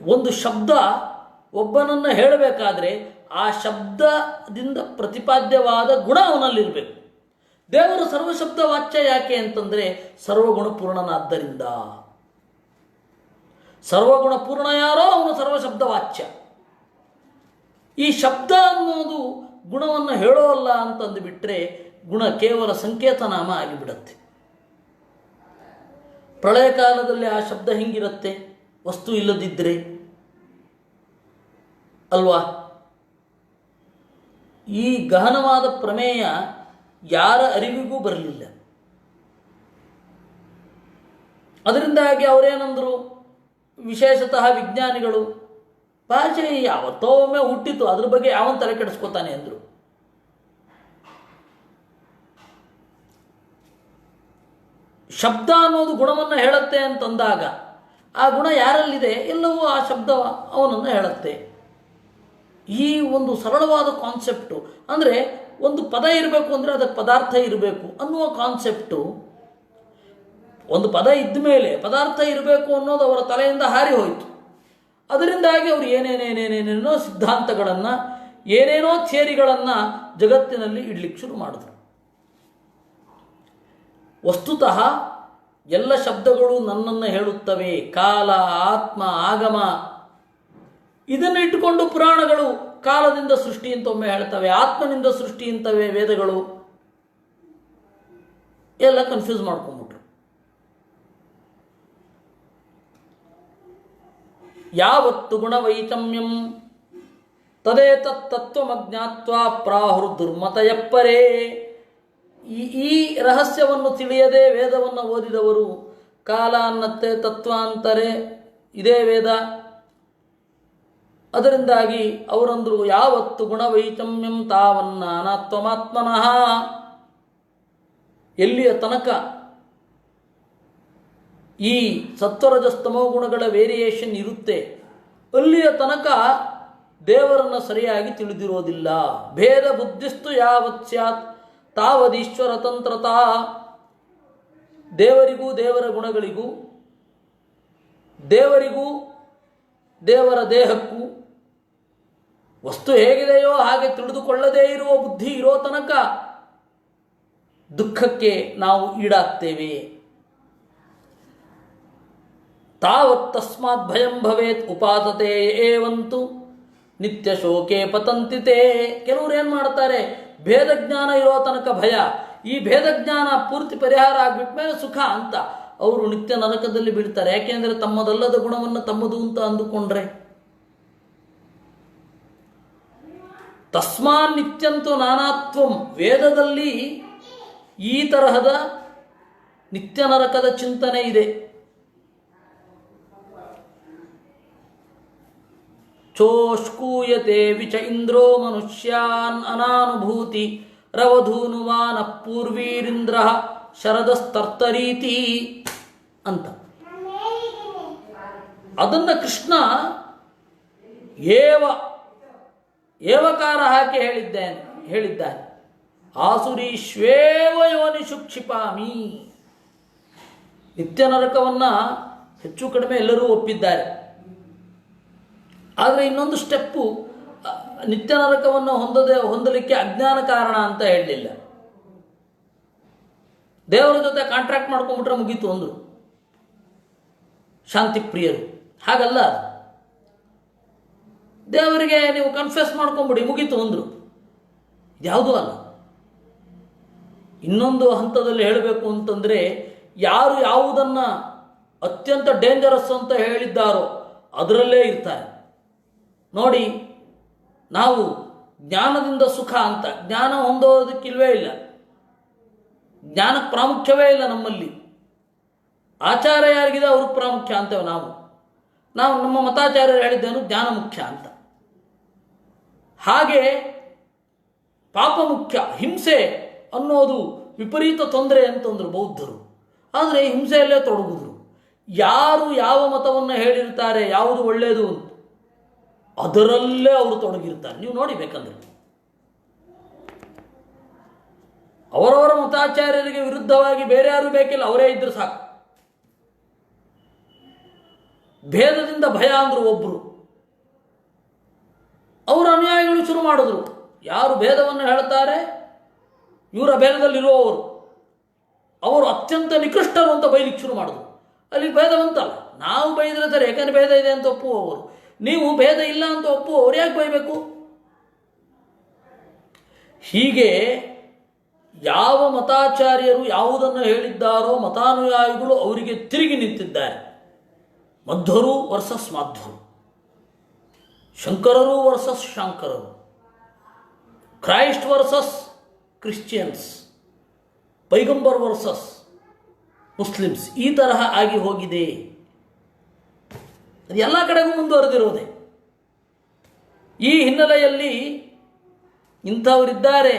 ಒಂದು ಶಬ್ದ ಒಬ್ಬನನ್ನು ಹೇಳಬೇಕಾದ್ರೆ ಆ ಶಬ್ದದಿಂದ ಪ್ರತಿಪಾದ್ಯವಾದ ಗುಣ ಅವನಲ್ಲಿರಬೇಕು. ದೇವರು ಸರ್ವಶಬ್ದ ವಾಚ್ಯ ಯಾಕೆ ಅಂತಂದರೆ ಸರ್ವಗುಣಪೂರ್ಣನಾದ್ದರಿಂದ. ಸರ್ವಗುಣಪೂರ್ಣ ಯಾರೋ ಅವನು ಸರ್ವಶಬ್ದ ವಾಚ್ಯ. ಈ ಶಬ್ದ ಅನ್ನೋದು ಗುಣವನ್ನು ಹೇಳೋಲ್ಲ ಅಂತಂದು ಬಿಟ್ಟರೆ ಗುಣ ಕೇವಲ ಸಂಕೇತನಾಮ ಆಗಿಬಿಡುತ್ತೆ. ಪ್ರಳಯ ಕಾಲದಲ್ಲಿ ಆ ಶಬ್ದ ಹೆಂಗಿರುತ್ತೆ? ವಸ್ತು ಇಲ್ಲದಿದ್ದರೆ ಅಲ್ವಾ? ಈ ಗಹನವಾದ ಪ್ರಮೇಯ ಯಾರ ಅರಿವಿಗೂ ಬರಲಿಲ್ಲ. ಅದರಿಂದಾಗಿ ಅವರೇನಂದರು, ವಿಶೇಷತಃ ವಿಜ್ಞಾನಿಗಳು, ಭಾಷೆ ಯಾವತ್ತೋ ಒಮ್ಮೆ ಹುಟ್ಟಿತು, ಅದ್ರ ಬಗ್ಗೆ ಯಾವನ್ ತಲೆ ಕೆಡಿಸ್ಕೋತಾನೆ ಅಂದರು. ಶಬ್ದ ಅನ್ನೋದು ಗುಣವನ್ನು ಹೇಳುತ್ತೆ ಅಂತಂದಾಗ ಆ ಗುಣ ಯಾರಲ್ಲಿದೆ ಎಲ್ಲವೂ ಆ ಶಬ್ದ ಅವನನ್ನು ಹೇಳುತ್ತೆ. ಈ ಒಂದು ಸರಳವಾದ ಕಾನ್ಸೆಪ್ಟು, ಅಂದರೆ ಒಂದು ಪದ ಇರಬೇಕು ಅಂದರೆ ಅದಕ್ಕೆ ಪದಾರ್ಥ ಇರಬೇಕು ಅನ್ನುವ ಕಾನ್ಸೆಪ್ಟು, ಒಂದು ಪದ ಇದ್ದ ಮೇಲೆ ಪದಾರ್ಥ ಇರಬೇಕು ಅನ್ನೋದು ಅವರ ತಲೆಯಿಂದ ಹಾರಿ ಹೋಯಿತು. ಅದರಿಂದಾಗಿ ಅವರು ಏನೇನೇನೇನೇನೇನೋ ಸಿದ್ಧಾಂತಗಳನ್ನು, ಏನೇನೋ ಥಿಯರಿಗಳನ್ನು ಜಗತ್ತಿನಲ್ಲಿ ಇಡ್ಲಿಕ್ಕೆ ಶುರು ಮಾಡಿದ್ರು. ವಸ್ತುತಃ ಎಲ್ಲ ಶಬ್ದಗಳು ನನ್ನನ್ನು ಹೇಳುತ್ತವೆ. ಕಾಲ, ಆತ್ಮ, ಆಗಮ, ಇದನ್ನು ಇಟ್ಟುಕೊಂಡು ಪುರಾಣಗಳು ಕಾಲದಿಂದ ಸೃಷ್ಟಿ ಅಂತ ಒಮ್ಮೆ ಹೇಳ್ತವೆ, ಆತ್ಮನಿಂದ ಸೃಷ್ಟಿ ಅಂತವೆ ವೇದಗಳು. ಎಲ್ಲ ಕನ್ಫ್ಯೂಸ್ ಮಾಡ್ಕೊಂಡ್ಬಿಟ್ರು. ಯಾವತ್ತು ಗುಣವೈಷಮ್ಯಂ ತದೇತತ್ತತ್ವಮಜ್ಞಾತ್ವಾ ಪ್ರಾಹುರ್ದುರ್ಮತಯಪ್ಪರೇ. ಈ ರಹಸ್ಯವನ್ನು ತಿಳಿಯದೆ ವೇದವನ್ನು ಓದಿದವರು ಕಾಲ ಅನ್ನತ್ತೆ, ತತ್ವ ಅಂತಾರೆ, ಇದೇ ವೇದ. ಅದರಿಂದಾಗಿ ಅವರಂದರು, ಯಾವತ್ತು ಗುಣವೈಷಮ್ಯಂ ತಾವನ್ನಾನಾತ್ವಮಾತ್ಮನಃ. ಎಲ್ಲಿಯ ತನಕ ಈ ಸತ್ವರಜಸ್ತಮೋ ಗುಣಗಳ ವೇರಿಯೇಷನ್ ಇರುತ್ತೆ, ಅಲ್ಲಿಯ ತನಕ ದೇವರನ್ನು ಸರಿಯಾಗಿ ತಿಳಿದಿರೋದಿಲ್ಲ. ಭೇದ ಬುದ್ಧಿಸ್ತು ಯಾವತ್ ಸ್ಯಾತ್ ತಾವದೀಶ್ವರ ತಂತ್ರತಾ. ದೇವರಿಗೂ ದೇವರ ಗುಣಗಳಿಗೂ, ದೇವರಿಗೂ ದೇವರ ದೇಹಕ್ಕೂ ವಸ್ತು ಹೇಗಿದೆಯೋ ಹಾಗೆ ತಿಳಿದುಕೊಳ್ಳದೇ ಇರುವ ಬುದ್ಧಿ ಇರೋ ತನಕ ದುಃಖಕ್ಕೆ ನಾವು ಈಡಾಗ್ತೇವೆ. ತಾವತ್ ತಸ್ಮಾತ್ ಭಯಂ ಭವೇತ್ ಉಪಾತತೆ ಏವಂತು ನಿತ್ಯ ಶೋಕೆ ಪತಂತಿತೆ. ಕೆಲವರು ಏನು ಮಾಡ್ತಾರೆ, ಭೇದ ಜ್ಞಾನ ಇರೋ ತನಕ ಭಯ, ಈ ಭೇದ ಜ್ಞಾನ ಪೂರ್ತಿ ಪರಿಹಾರ ಆಗಿಬಿಟ್ಮೇಲೆ ಸುಖ ಅಂತ ಅವರು ನಿತ್ಯ ನರಕದಲ್ಲಿ ಬೀಳ್ತಾರೆ. ಯಾಕೆಂದರೆ ತಮ್ಮದಲ್ಲದ ಗುಣವನ್ನು ತಮ್ಮದು ಅಂತ ಅಂದುಕೊಂಡ್ರೆ. ತಸ್ಮಾನ್ ನಿತ್ಯಂತು ನಾನಾತ್ವಂ, ವೇದದಲ್ಲಿ ಈ ತರಹದ ನಿತ್ಯ ನರಕದ ಚಿಂತನೆ ಇದೆ. ಚೋಷ್ಕೂಯತೆ ವಿಚ ಇಂದ್ರೋ ಮನುಷ್ಯಾನ್ ಅನಾನುಭೂತಿ ರವಧೂನುವಾನ ಪೂರ್ವೀರಿಂದ್ರ ಶರದಸ್ತರ್ತರೀತಿ ಅಂತ. ಅದನ್ನು ಕೃಷ್ಣ ಏವಕಾರ ಹಾಕಿ ಹೇಳಿದ್ದಾನೆ. ಆಸುರೀಶ್ವೇವ ಯೋನಿಷು ಕ್ಷಿಪಾಮಿ. ನಿತ್ಯ ನರಕವನ್ನು ಹೆಚ್ಚು ಕಡಿಮೆ ಎಲ್ಲರೂ ಒಪ್ಪಿದ್ದಾರೆ. ಆದರೆ ಇನ್ನೊಂದು ಸ್ಟೆಪ್ಪು, ನಿತ್ಯ ನರಕವನ್ನು ಹೊಂದಲಿಕ್ಕೆ ಅಜ್ಞಾನ ಕಾರಣ ಅಂತ ಹೇಳಲಿಲ್ಲ. ದೇವರ ಜೊತೆ ಕಾಂಟ್ರಾಕ್ಟ್ ಮಾಡ್ಕೊಂಡ್ಬಿಟ್ರೆ ಮುಗೀತು ಅಂದರು ಶಾಂತಿ ಪ್ರಿಯರು. ಹಾಗಲ್ಲ, ದೇವರಿಗೆ ನೀವು ಕನ್ಫೆಸ್ ಮಾಡ್ಕೊಂಬಿಡಿ ಮುಗೀತು ಅಂದರು. ಯಾವುದೂ ಅಲ್ಲ. ಇನ್ನೊಂದು ಹಂತದಲ್ಲಿ ಹೇಳಬೇಕು ಅಂತಂದರೆ, ಯಾರು ಯಾವುದನ್ನು ಅತ್ಯಂತ ಡೇಂಜರಸ್ ಅಂತ ಹೇಳಿದ್ದಾರೋ ಅದರಲ್ಲೇ ಇರ್ತಾರೆ. ನೋಡಿ, ನಾವು ಜ್ಞಾನದಿಂದ ಸುಖ ಅಂತ ಜ್ಞಾನ ಹೊಂದೋದಕ್ಕಿಲ್ವೇ ಇಲ್ಲ. ಜ್ಞಾನಕ್ಕೆ ಪ್ರಾಮುಖ್ಯವೇ ಇಲ್ಲ ನಮ್ಮಲ್ಲಿ. ಆಚಾರ ಯಾರಿಗಿದೆ ಅವ್ರಿಗೆ ಪ್ರಾಮುಖ್ಯ ಅಂತೇವೆ ನಾವು ನಮ್ಮ ಮತಾಚಾರ್ಯರು ಹೇಳಿದ್ದೇನು ಜ್ಞಾನ ಮುಖ್ಯ ಅಂತ. ಹಾಗೆ ಪಾಪ ಮುಖ್ಯ, ಹಿಂಸೆ ಅನ್ನೋದು ವಿಪರೀತ ತೊಂದರೆ ಅಂತಂದರು ಬೌದ್ಧರು. ಆದರೆ ಹಿಂಸೆಯಲ್ಲೇ ತೊಡಗಿದ್ರು. ಯಾರು ಯಾವ ಮತವನ್ನು ಹೇಳಿರ್ತಾರೆ ಯಾವುದು ಒಳ್ಳೆಯದು ಅಂತ ಅದರಲ್ಲೇ ಅವರು ತೊಡಗಿರ್ತಾರೆ. ನೀವು ನೋಡಿ, ಬೇಕಂದ್ರೆ ಅವರವರ ಮತಾಚಾರ್ಯರಿಗೆ ವಿರುದ್ಧವಾಗಿ ಬೇರೆ ಯಾರು ಬೇಕಿಲ್ಲ, ಅವರೇ ಇದ್ರೆ ಸಾಕು. ಭೇದದಿಂದ ಭಯ ಅಂದರು ಒಬ್ಬರು, ಅವರ ಅನುಯಾಯಿಗಳು ಶುರು ಮಾಡಿದ್ರು. ಯಾರು ಭೇದವನ್ನು ಹೇಳ್ತಾರೆ ಇವರ ಭೇದದಲ್ಲಿರುವವರು, ಅವರು ಅತ್ಯಂತ ನಿಕೃಷ್ಟರು ಅಂತ ಬೈಲಿಕ್ಕೆ ಶುರು ಮಾಡಿದ್ರು. ಅಲ್ಲಿ ಭೇದವಂತಲ್ಲ, ನಾವು ಬೈದ್ರೆ ಸರಿ, ಯಾಕಂದ್ರೆ ಭೇದ ಇದೆ ಅಂತ ಒಪ್ಪುವವರು. ನೀವು ಭೇದ ಇಲ್ಲ ಅಂತ ಒಪ್ಪುವವರು ಯಾಕೆ ಬೈಬೇಕು? ಹೀಗೆ ಯಾವ ಮತಾಚಾರ್ಯರು ಯಾವುದನ್ನು ಹೇಳಿದ್ದಾರೋ ಮತಾನುಯಾಯಿಗಳು ಅವರಿಗೆ ತಿರುಗಿ ನಿಂತಿದ್ದಾರೆ. ಮಧ್ವರು ವರ್ಸಸ್ ಮಾಧ್ವರು, ಶಂಕರರು ವರ್ಸಸ್ ಶಾಂಕರರು, ಕ್ರೈಸ್ಟ್ ವರ್ಸಸ್ ಕ್ರಿಶ್ಚಿಯನ್ಸ್. ಪೈಗಂಬರ್ ವರ್ಸಸ್ ಮುಸ್ಲಿಮ್ಸ್ ಈ ತರಹ ಆಗಿ ಹೋಗಿದೆ. ಅದು ಎಲ್ಲ ಕಡೆಗೂ ಮುಂದುವರೆದಿರೋದೆ. ಈ ಹಿನ್ನೆಲೆಯಲ್ಲಿ ಇಂಥವರಿದ್ದಾರೆ.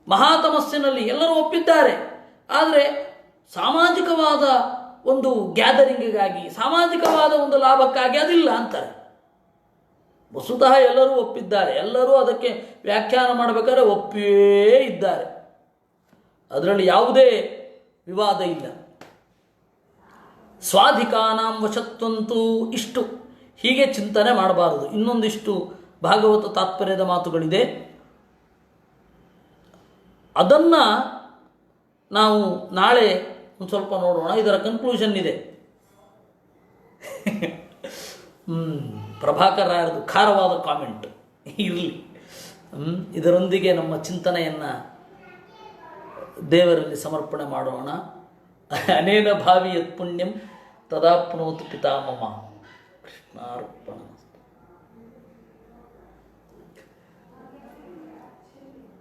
ಮಹಾತಮಸ್ಸಿನಲ್ಲಿ ಎಲ್ಲರೂ ಒಪ್ಪಿದ್ದಾರೆ. ಆದರೆ ಸಾಮಾಜಿಕವಾದ ಒಂದು ಗ್ಯಾದರಿಂಗಿಗಾಗಿ, ಸಾಮಾಜಿಕವಾದ ಒಂದು ಲಾಭಕ್ಕಾಗಿ ಅದಿಲ್ಲ ಅಂತಾರೆ. ವಸ್ತುತಃ ಎಲ್ಲರೂ ಒಪ್ಪಿದ್ದಾರೆ. ಎಲ್ಲರೂ ಅದಕ್ಕೆ ವ್ಯಾಖ್ಯಾನ ಮಾಡಬೇಕಾದ್ರೆ ಒಪ್ಪಿಯೇ ಇದ್ದಾರೆ. ಅದರಲ್ಲಿ ಯಾವುದೇ ವಿವಾದ ಇಲ್ಲ. ಸ್ವಾಧಿಕಾನಾಂ ವಶತ್ವಂತೂ ಇಷ್ಟು ಹೀಗೆ ಚಿಂತನೆ ಮಾಡಬಾರದು. ಇನ್ನೊಂದಿಷ್ಟು ಭಾಗವತ ತಾತ್ಪರ್ಯದ ಮಾತುಗಳಿದೆ. ಅದನ್ನು ನಾವು ನಾಳೆ ಒಂದು ಸ್ವಲ್ಪ ನೋಡೋಣ. ಇದರ ಕನ್ಕ್ಲೂಷನ್ ಇದೆ. ಪ್ರಭಾಕರ್ ರಾಯರದು ಖಾರವಾದ ಕಾಮೆಂಟ್ ಇರಲಿ. ಇದರೊಂದಿಗೆ ನಮ್ಮ ಚಿಂತನೆಯನ್ನು ದೇವರಲ್ಲಿ ಸಮರ್ಪಣೆ ಮಾಡೋಣ. ಅನೇನ ಭಾವಿ ಯತ್ ಪುಣ್ಯಂ ತದಾಪ್ನೋತು ಪಿತಾಮಮ. ಕೃಷ್ಣಾರ್ಪಣ.